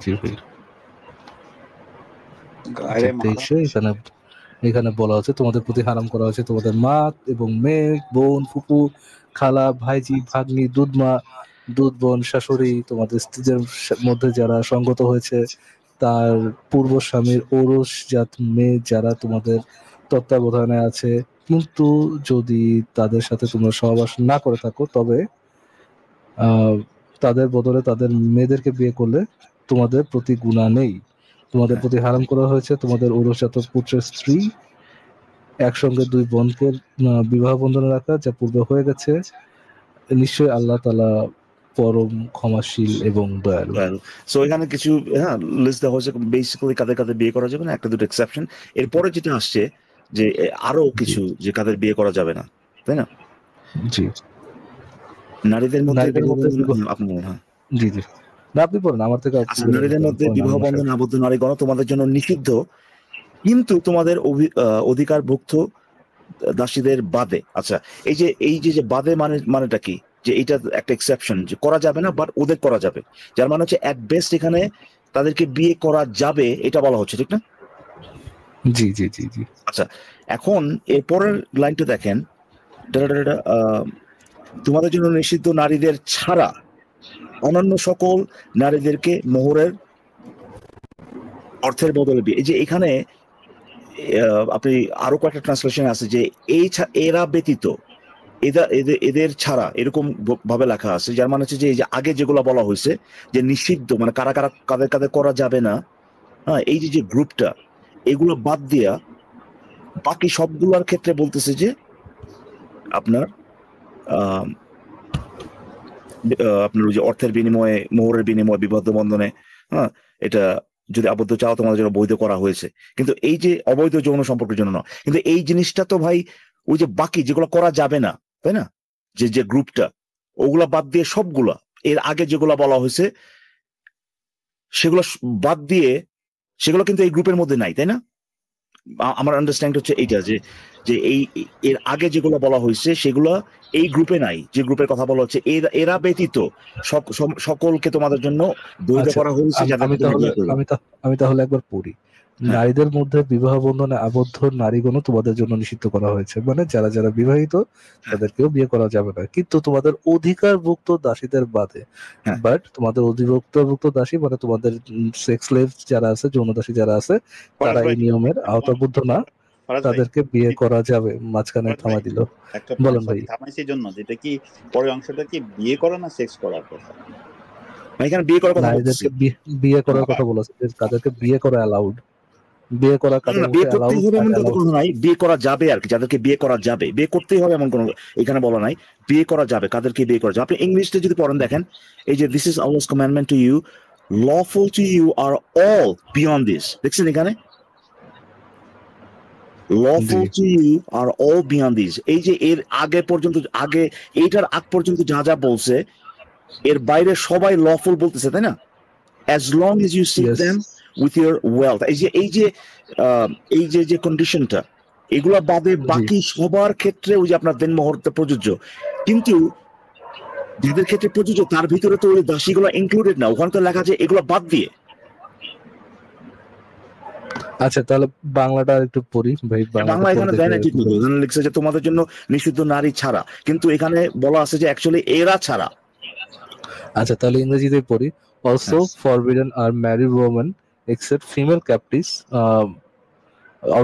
জি ভাই এখানে বলা হচ্ছে তোমাদের প্রতি হারাম করা হয়েছে তোমাদের মা এবং মেয়ে, বোন, ফুপু, খালা, ভাইজি, ভাগ্নি, দুধ বোন, শাশুড়ি, তোমাদের স্ত্রীদের মধ্যে যারা সঙ্গত হয়েছে, তার পূর্ব স্বামীর ঔরসজাত মেয়ে যারা তোমাদের তত্ত্বাবধানে আছে, কিন্তু যদি তাদের সাথে তোমরা সহবাস না করে থাকো তবে তাদের বদলে তাদের মেয়েদেরকে বিয়ে করলে তোমাদের প্রতি গুনাহ নেই। তোমাদের প্রতি হারাম করা হয়েছে তোমাদের ঔরসজাত পুত্রের স্ত্রী একসঙ্গে 2 বোনকে বিবাহ বন্ধনে রাখা যা পূর্বে হয়ে গেছে, নিশ্চয়ই আল্লাহ তাআলা পরম ক্ষমাশীল এবং দয়ালু। সো এখানে কিছু লিস্ট দেওয়া হয়েছে বেসিক্যালি কাদের কাদের বিয়ে করা যাবে না, একটা দুটো এক্সেপশন। এরপরে যেটা আসছে যে আরো কিছু যে কাদের বিয়ে করা যাবে না, তাই না? জি নারীদের মধ্যে আপনি হ্যাঁ জি জি না আপনি বলেন আমার থেকে। নারীদের মধ্যে বিবাহ বন্ধনে আবদ্ধ নারীগণ তোমাদের জন্য নিষিদ্ধ, কিন্তু তোমাদের অধিকারভুক্ত দাসীদের বাদে। আচ্ছা এই যে বাদে মানেটা কি? যে এটা একটা এক্সেপশন যে করা যাবে না, বাট ওদের করা যাবে, যার মানে হচ্ছে অ্যাট বেস্ট এখানে তাদেরকে বিয়ে করা যাবে এটা বলা হচ্ছে, ঠিক না? জি জি জি জি আচ্ছা এখন এরপরের লাইনটা দেখেন, তোমাদের জন্য নিষিদ্ধ নারীদের ছাড়া অন্যান্য সকল নারীদেরকে মোহরের অর্থের বদলে বিয়ে। এই যে এখানে আপনি আরো কয়েকটা ট্রান্সলেশন আছে যে এরা ব্যতীত, এদের ছাড়া এরকম ভাবে লেখা আছে, যার মানে হচ্ছে যে এই যে আগে যেগুলো বলা হয়েছে যে নিষিদ্ধ মানে কাদের কাদের করা যাবে না, হ্যাঁ এই যে গ্রুপটা এগুলো বাদ দিয়া বাকি সবগুলোর ক্ষেত্রে বলতেছে যে আপনার আপনার ওই যে অর্থের বিনিময়ে মোহরের বিনিময়ে বিবাহ বন্ধনে হ্যাঁ এটা যদি আবদ্ধ চাও তোমাদের জন্য বৈধ করা হয়েছে, কিন্তু এই যে অবৈধ যৌন সম্পর্কের জন্য না। কিন্তু এই জিনিসটা তো ভাই ওই যে বাকি যেগুলো করা যাবে না, তাই না, যে গ্রুপটা ওগুলা বাদ দিয়ে সবগুলা এর আগে যেগুলা বলা হয়েছে সেগুলো বাদ দিয়ে সেগুলো কিন্তু এই গ্রুপের মধ্যে নাই, তাই না? আমার আন্ডারস্ট্যান্ড হচ্ছে এইটা যে এই এর আগে যেগুলো বলা হয়েছে সেগুলো এই গ্রুপে নাই, যে গ্রুপের কথা বলা হচ্ছে এরা ব্যতীত সকলকে তোমাদের জন্য বৈধ করা হয়েছে। আমি তাহলে একবার পড়ি নারীদের মধ্যে বিবাহ বন্ধনে আবদ্ধ নারীগণ তোমাদের জন্য নিষিদ্ধ করা হয়েছে, মানে যারা যারা বিবাহিত তাদেরকেও বিয়ে করা যাবে না, কিন্তু তোমাদের অধিকারভুক্ত দাসীদের বাদে। হ্যাঁ। বাট তোমাদের অধিভুক্ত দাসী মানে তোমাদের সেক্স স্লেভ যারা আছে, যৌন দাসী যারা আছে, তারা এই নিয়মের আওতাবদ্ধ না, ফরাজ ভাই, তাদেরকে বিয়ে করা যাবে। মাঝখানে ফরাজ ভাই, থামাই দিল। একটা বলেন ভাই। থামাইছির জন্য যেটা কি পরের অংশটা কি বিয়ে করা না সেক্স করার কথা? এখানে বিয়ে করার কথা বলছি। নারীদেরকে বিয়ে করার কথা বলেছে, যে তাদেরকে বিয়ে করা অ্যালাউড। বিয়ে করা না, না, বিয়ে করতেই হবে এমন কোনো কথা নাই, বিয়ে করা যাবে আর কি, যাদেরকে বিয়ে করা যাবে। বিয়ে করতেই হবে এমন কোনো এখানে বলা নাই, বিয়ে করা যাবে, কাদেরকে বিয়ে করা যাবে। আপনি ইংলিশে যদি পড়েন দেখেন, এই যে this is Allah's commandment to you, lawful to you are all beyond this, দেখছেন এখানে lawful to you are all beyond this। এই যে এর আগে পর্যন্ত, আগে এইটার আগ পর্যন্ত যা যা বলছে, এর বাইরে সবাই লফুল বলতেছে, তাই না? as long as you seek them with your wealth। এই যে কন্ডিশনটা, এগুলা বাদে বাকি সবার ক্ষেত্রে ওই যে আপনার দেনমোহরটা প্রযোজ্য, কিন্তু যাদের ক্ষেত্রে প্রযোজ্য তার ভিতরে তো ওই দাসীগুলো ইনক্লুডেড না, ওখানে তো লেখা আছে এগুলো বাদ দিয়ে। আচ্ছা, তাহলে বাংলাটা একটু পড়ি ভাই। বাংলা এখানে দেয় না ঠিক মতো, এখানে লিখছে যে তোমাদের জন্য নিষিদ্ধ নারী ছাড়া, কিন্তু এখানে বলা আছে যে অ্যাকচুয়ালি এরা ছাড়া। আচ্ছা, তাহলে ইংরেজিতে পড়ি। Also forbidden are married women except female captives,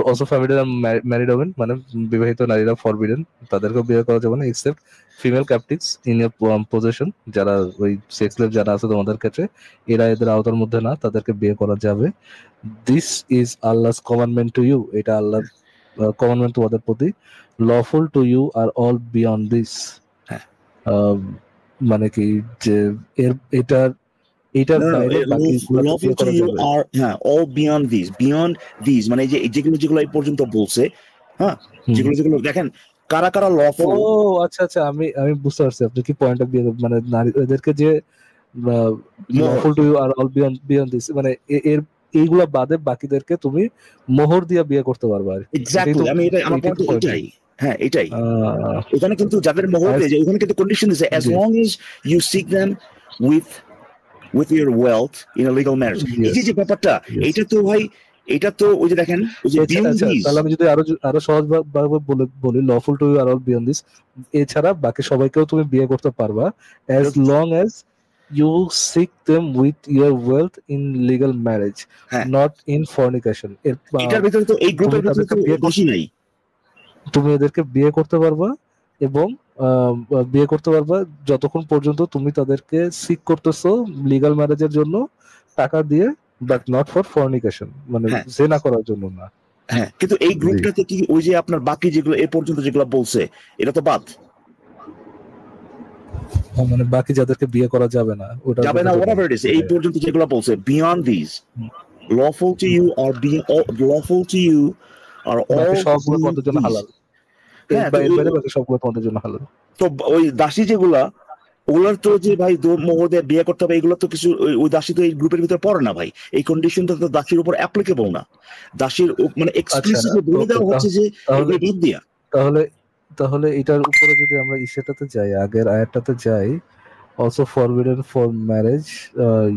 also forbidden are married women মানে বিবাহিত নারীরা forbidden, তাদেরকে বিয়ে করা যাবে না, except female captives in your possession, যারা ওই সেক্স স্লেভ যারা আছে তোমাদের ক্ষেত্রে, এরা এদের আওতার মধ্যে না, তাদেরকে বিয়ে করা যাবে। This is Allah's commandment to you, এটা আল্লাহর commandment তোমাদের প্রতি। Lawful to you are all beyond this, মানে কি যে এটার বাইরে বাকিগুলো বিয়ে করা যাবে। all beyond these মানে যে যেগুলো এই পর্যন্ত বলছে, হ্যাঁ, যেগুলো দেখেন কারা কারা লফুল। ও আচ্ছা, আমি বুঝতে পারছি আপনি কি পয়েন্টটা বিয়ে, মানে নারী এদেরকে যে lawful to you are all beyond this, মানে এর এইগুলা বাদে বাকিদেরকে তুমি মোহর দিয়ে বিয়ে করতে পারবে আর এক্স্যাক্টলি। আমি এটা আমার পয়েন্ট এটাই, হ্যাঁ এটাই। এখানে কিন্তু যাদের মোহর দিয়ে, ওখানে কিন্তু কন্ডিশন দিয়েছে as long as you seek them with your wealth in a legal marriage। এই যে ব্যাপারটা, এটা তো ভাই, এটা তো ওই যে দেখেন, ওই যে তাহলে আমি যদি আরো সহজ ভাবে বলি, lawful to you are all beyond this, এছাড়া বাকি সবাইকেও তুমি বিয়ে করতে পারবা as long as you seek them with your wealth in legal marriage, not in fornication। এটার ভিতরে তো এই গ্রুপের ভিতরে তো দোষী নাই, তুমি এদেরকে বিয়ে করতে পারবা এবং বিয়ে করতে পারবা যতক্ষণ পর্যন্ত তুমি তাদেরকে সিক করতেছো লিগ্যাল ম্যারেজের জন্য টাকা দিয়ে, বাট নট ফর ফর্নিকেশন, মানে জেনা করার জন্য না। হ্যাঁ, কিন্তু এই গ্রুপটাতে কি ওই যে আপনার বাকি যেগুলো এ পর্যন্ত যেগুলো বলছে এটা তো বাদ, মানে বাকি যাদেরকে বিয়ে করা যাবে না, ওটা যাবে না, whatever it is, এই পর্যন্ত যেগুলো বলছে beyond these, lawful to you are lawful to you are all সবগুলো তোমাদের জন্য হালাল। সবগুলো তোমাদের জন্য হালাল। তো ওই দাসী যেগুলা, ওগুলোর তো যে ভাই মোহর দিয়ে বিয়ে করতে হবে, এগুলো তো কিছু ওই দাসী তো এই গ্রুপের ভিতরে পড়ে না ভাই। এই কন্ডিশনটা তো দাসীর উপর অ্যাপ্লিকেবল না, দাসীর মানে এক্সপ্লিসিটলি বলে দেওয়া হচ্ছে যে বাদ দিয়া। তাহলে এটার উপরে যদি আমরা ইসেটাতে যাই, আগের আয়াতটাতে যাই, also forbidden for marriage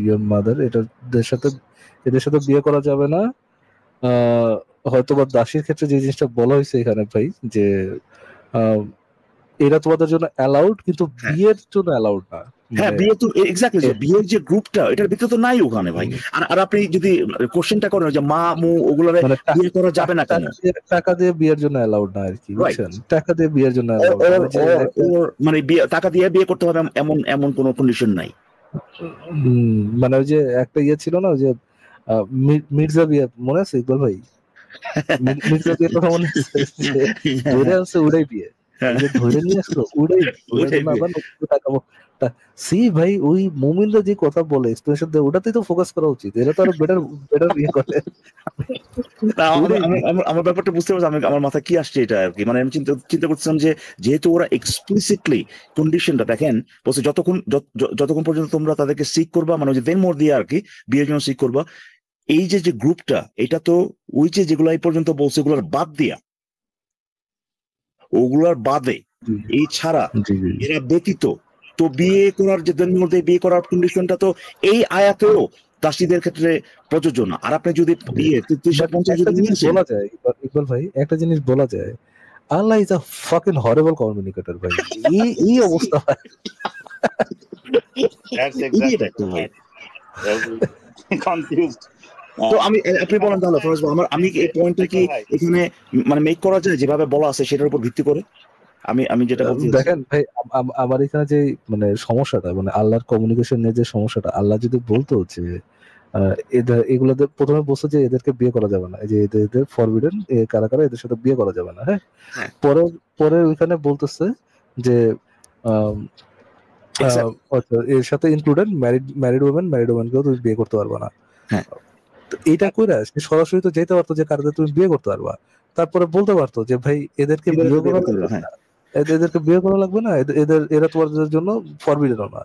your mother, এদের সাথে বিয়ে করা যাবে না। হয়তো বা দাসীর ক্ষেত্রে যে জিনিসটা বলা হয়েছে এখানে ভাই, যে এরা তোমাদের জন্য অ্যালাউড, কিন্তু বিয়ের জন্য অ্যালাউড না। হ্যাঁ, বিয়ে তো এক্স্যাক্টলি, বিয়ের যে গ্রুপটা এটার ভিতরে তো নাই ওখানে ভাই। আর আপনি যদি কোশ্চেনটা করেন যে মা মু ওগুলোরে বিয়ে করা যাবে না কেন, টাকা দিয়ে বিয়ের জন্য অ্যালাউড না আর কি, বুঝছেন? টাকা দিয়ে বিয়ের জন্য মানে টাকা দিয়ে বিয়ে করতে হবে এমন কোনো কন্ডিশন নাই। মানে ওই যে একটা ইয়ে ছিল না, ওই যে মির্জা বিয়ে, মনে আছে ইকবাল ভাই? মির্জা বিয়ের কথা মনে আছে? ধরে আছে ওটাই বিয়ে, ধরে নিয়ে আসলো ওটাই সি ভাই। ওই মুমিনরা যে কথা বলে এক্সপ্রেশন দেয়, ওটাতেই তো ফোকাস করা উচিত। এরা তো আরো বেটার ইয়ে করে। আমার ব্যাপারটা বুঝতে পারছি, আমার মাথায় কি আসছে এটা আর কি, মানে আমি চিন্তা করছিলাম যে যেহেতু ওরা এক্সপ্লিসিটলি কন্ডিশনটা দেখেন বলছে, যতক্ষণ পর্যন্ত তোমরা তাদেরকে সিক করবা, মানে ওই যে দেন মোর দিয়ে আর কি বিয়ের জন্য সিক করবা, এই যে গ্রুপটা, এটা তো ওই যে যেগুলো এই পর্যন্ত বলছে ওগুলোর বাদ দিয়া, ওগুলার বাদে এই ছাড়া এরা ব্যতীত তো বিয়ে করার যে বিয়ে করার কন্ডিশনটা তো এই আয়াতেও দাসীদের ক্ষেত্রে প্রযোজ্য না। আর আপনি যদি 33-50 একটা যদি জিনিস নিয়ে আসেন, বলা যায় ইকবাল ভাই, একটা জিনিস বলা যায়, আল্লাহ is a fucking horrible communicator ভাই। এই অবস্থা ভাই। That's ইডিয়েট exactly একটা ভাই। confused. তো আপনি বলেন তাহলে ফরাজ ভাই, আমি এই পয়েন্টটা কি ভাই, এখানে মানে মেক করা যায় যেভাবে বলা আছে সেটার উপর ভিত্তি করে? আমি যেটা বলতে চাচ্ছি, দেখেন ভাই, আমার এখানে যে মানে সমস্যাটা, মানে আল্লাহর কমিউনিকেশন নিয়ে যে সমস্যাটা, আল্লাহ যদি বলতো যে এগুলোদের প্রথমে বলছে যে এদেরকে বিয়ে করা যাবে না, এই যে এদের ফরবিডেন, কারা কারা এদের সাথে বিয়ে করা যাবে না, হ্যাঁ। হ্যাঁ। পরে ওইখানে বলতেছে যে এর সাথে ইনক্লুডেড ম্যারিড ওমেনকেও তুমি বিয়ে করতে পারবে না। হ্যাঁ। তো এইটা কইরা সে সরাসরি তো যেতে পারতো যে কারণে তুমি বিয়ে করতে পারবা, তারপরে বলতে পারতো যে ভাই এদেরকে বিয়ে করা লাগবে না, এদেরকে বিয়ে করা লাগবে না, এরা তোমাদের জন্য ফরবিডেন না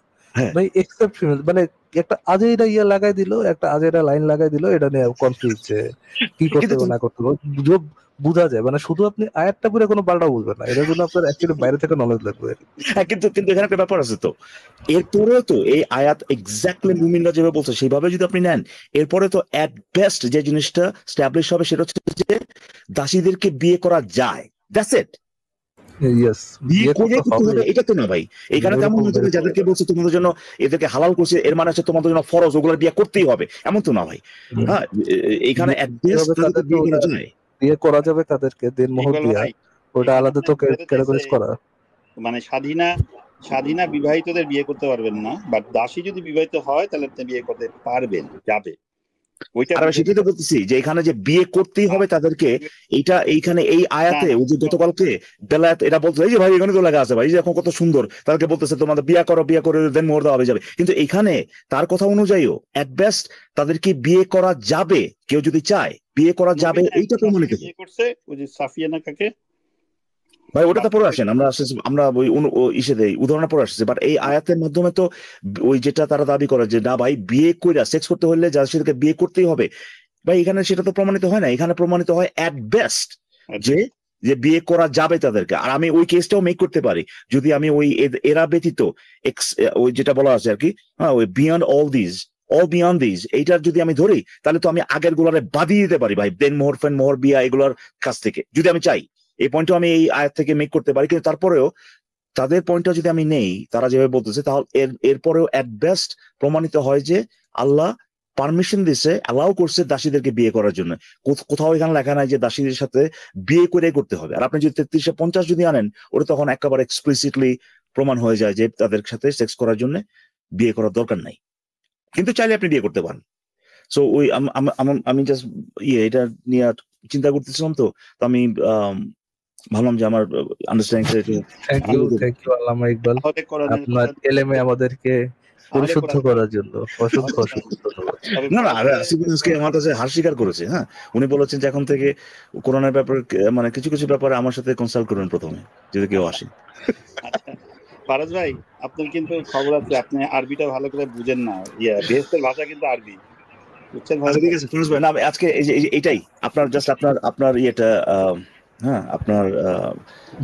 ভাই, এক্সেপ্ট ফিমেল, মানে একটা আজেইরা লাগাই দিল, একটা আজেইরা লাইন লাগাই দিল, এটা নিয়ে কনফিউজ যে কি করতে হবে না করতে হবে বোঝা যায়, মানে শুধু আপনি আয়াতটা পড়ে কোনো পাল্টা বুঝবেন না, এটার জন্য আপনার অ্যাকচুয়ালি বাইরে থেকে নলেজ লাগবে। হ্যাঁ, কিন্তু এখানে একটা ব্যাপার আছে তো, এরপরেও তো এই আয়াত এক্স্যাক্টলি মুমিনরা যেভাবে বলছে সেইভাবে যদি আপনি নেন, এরপরে তো এট বেস্ট যে জিনিসটা স্ট্যাবলিশ হবে সেটা হচ্ছে যে দাসীদেরকে বিয়ে করা যায়, দ্যাটস ইট। বিয়ে করে করতে হবে এটা তো না ভাই। এখানে তেমন না যে যাদেরকে বলছে তোমাদের জন্য এদেরকে হালাল করছে এর মানে হচ্ছে তোমাদের জন্য ফরজ, ওগুলো বিয়ে করতেই হবে, এমন তো না ভাই। হ্যাঁ, এখানে এট বেস্ট বিয়ে করা যায়, বিয়ে করা যাবে তাদেরকে দিন মোহর দিয়া, ওটা আলাদা তো ক্যাটাগরাইজ করা। মানে স্বাধীনা বিবাহিতদের বিয়ে করতে পারবেন না, বাট দাসী যদি বিবাহিত হয় তাহলে আপনি বিয়ে করতে পারবেন, যাবে। আর সেটাই তো বলতেছি যে এখানে যে বিয়ে করতেই হবে তাদেরকে, এইখানে এই আয়াতে ওই যে গতকালকে বেলায়েত এটা বলতে, এই যে ভাই এখানে তো লেখা আছে ভাই, যে এখন কত সুন্দর, তাদেরকে বলতেছে তোমাদের বিয়ে করে দেন মোহর দেওয়া হবে যাবে, কিন্তু এখানে তার কথা অনুযায়ীও এট বেস্ট তাদেরকে বিয়ে করা যাবে, কেউ যদি চায় বিয়ে করা যাবে, এইটা প্রমাণিত করছে। ওই যে সাফিয়ানা কাকে ভাই ওটাতে পড়ে আসেন, আমরা ওই ইসে দেই উদাহরণে পড়ে আসছে, বাট এই আয়াতের মাধ্যমে তো ওই যেটা তারা দাবি করে যে না ভাই বিয়ে কইরা সেক্স করতে হলে যাদের সাথে বিয়ে করতেই হবে, ভাই এখানে সেটা তো প্রমাণিত হয় না। এখানে প্রমাণিত হয় এট বেস্ট যে বিয়ে করা যাবে তাদেরকে। আর আমি ওই কেসটাও মেক করতে পারি যদি আমি ওই এরা ব্যতীত ওই যেটা বলা আছে আর কি, হ্যাঁ, ওই বিয়ন্ড অল দিস এইটার যদি আমি ধরি, তাহলে তো আমি আগের গুলারে বাদিয়ে দিতে পারি ভাই, দেন মোহর বিয়া এগুলোর কাছ থেকে, যদি আমি চাই এই পয়েন্টও আমি এই আয়াত থেকে মেক করতে পারি। কিন্তু তারপরেও তাদের পয়েন্টটা যদি আমি নেই, তারা যেভাবে বলতেছে, তাহলে এরপরেও এট বেস্ট প্রমাণিত হয় যে আল্লাহ পারমিশন দিছে, অ্যালাউ করছে দাসীদেরকে বিয়ে করার জন্য। কোথাও এখানে লেখা নাই যে দাসীদের সাথে বিয়ে করে করতে হবে। আর আপনি যদি 33-50 যদি আনেন, ওটা তখন একেবারে এক্সপ্লিসিটলি প্রমাণ হয়ে যায় যে তাদের সাথে সেক্স করার জন্য বিয়ে করার দরকার নাই, কিন্তু চাইলে আপনি বিয়ে করতে পারেন। সো ওই আমি জাস্ট এটা নিয়ে চিন্তা করতেছিলাম, তো আমি ভাবলাম যে আমার আন্ডারস্ট্যান্ডিং। থ্যাংক ইউ আল্লামা ইকবাল, আপনার এলেমে আমাদেরকে পরিশুদ্ধ করার জন্য অসংখ্য ধন্যবাদ। না আজকে আমার কাছে হার স্বীকার করেছে। হ্যাঁ, উনি বলেছেন যে এখন থেকে কোরআনের ব্যাপারে মানে কিছু ব্যাপারে আমার সাথে কনসাল্ট করবেন প্রথমে যদি কেউ আসে। ফারাজ ভাই, আপনার কিন্তু খবর আছে, আপনি আরবিটা ভালো করে বুঝেন না, বেহেশতের ভাষা কিন্তু আরবি, বুঝছেন ভাই? ঠিক আছে ফিরোজ ভাই, না আজকে এইটাই আপনার জাস্ট আপনার ইয়েটা, হ্যাঁ, আপনার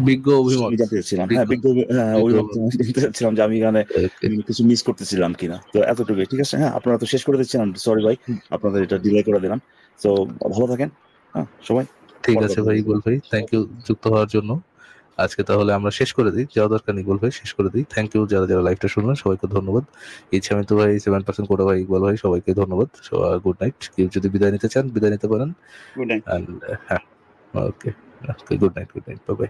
বিজ্ঞ অভিমত জানতে চাচ্ছিলাম। হ্যাঁ, বিজ্ঞ অভিমত জানতে চাচ্ছিলাম যে আমি এখানে কিছু মিস করতেছিলাম কিনা, তো এতটুকুই। ঠিক আছে, হ্যাঁ, আপনারা তো শেষ করে দিচ্ছিলাম, সরি ভাই আপনাদের এটা ডিলে করে দিলাম। তো ভালো থাকেন, হ্যাঁ সবাই। ঠিক আছে ভাই, ইকবাল ভাই থ্যাংক ইউ যুক্ত হওয়ার জন্য। আজকে তাহলে আমরা শেষ করে দিই, যাওয়া দরকার ইকবাল ভাই, শেষ করে দিই। থ্যাংক ইউ যারা লাইভটা শুনলেন, সবাইকে ধন্যবাদ। ইচ্ছামিত ভাই, 7% কোটা ভাই, ইকবাল ভাই, সবাইকে ধন্যবাদ। Good night. কেউ যদি বিদায় নিতে চান বিদায় নিতে পারেন। Good night. হ্যাঁ, ওকে, গুড নাইট, বাই বাই।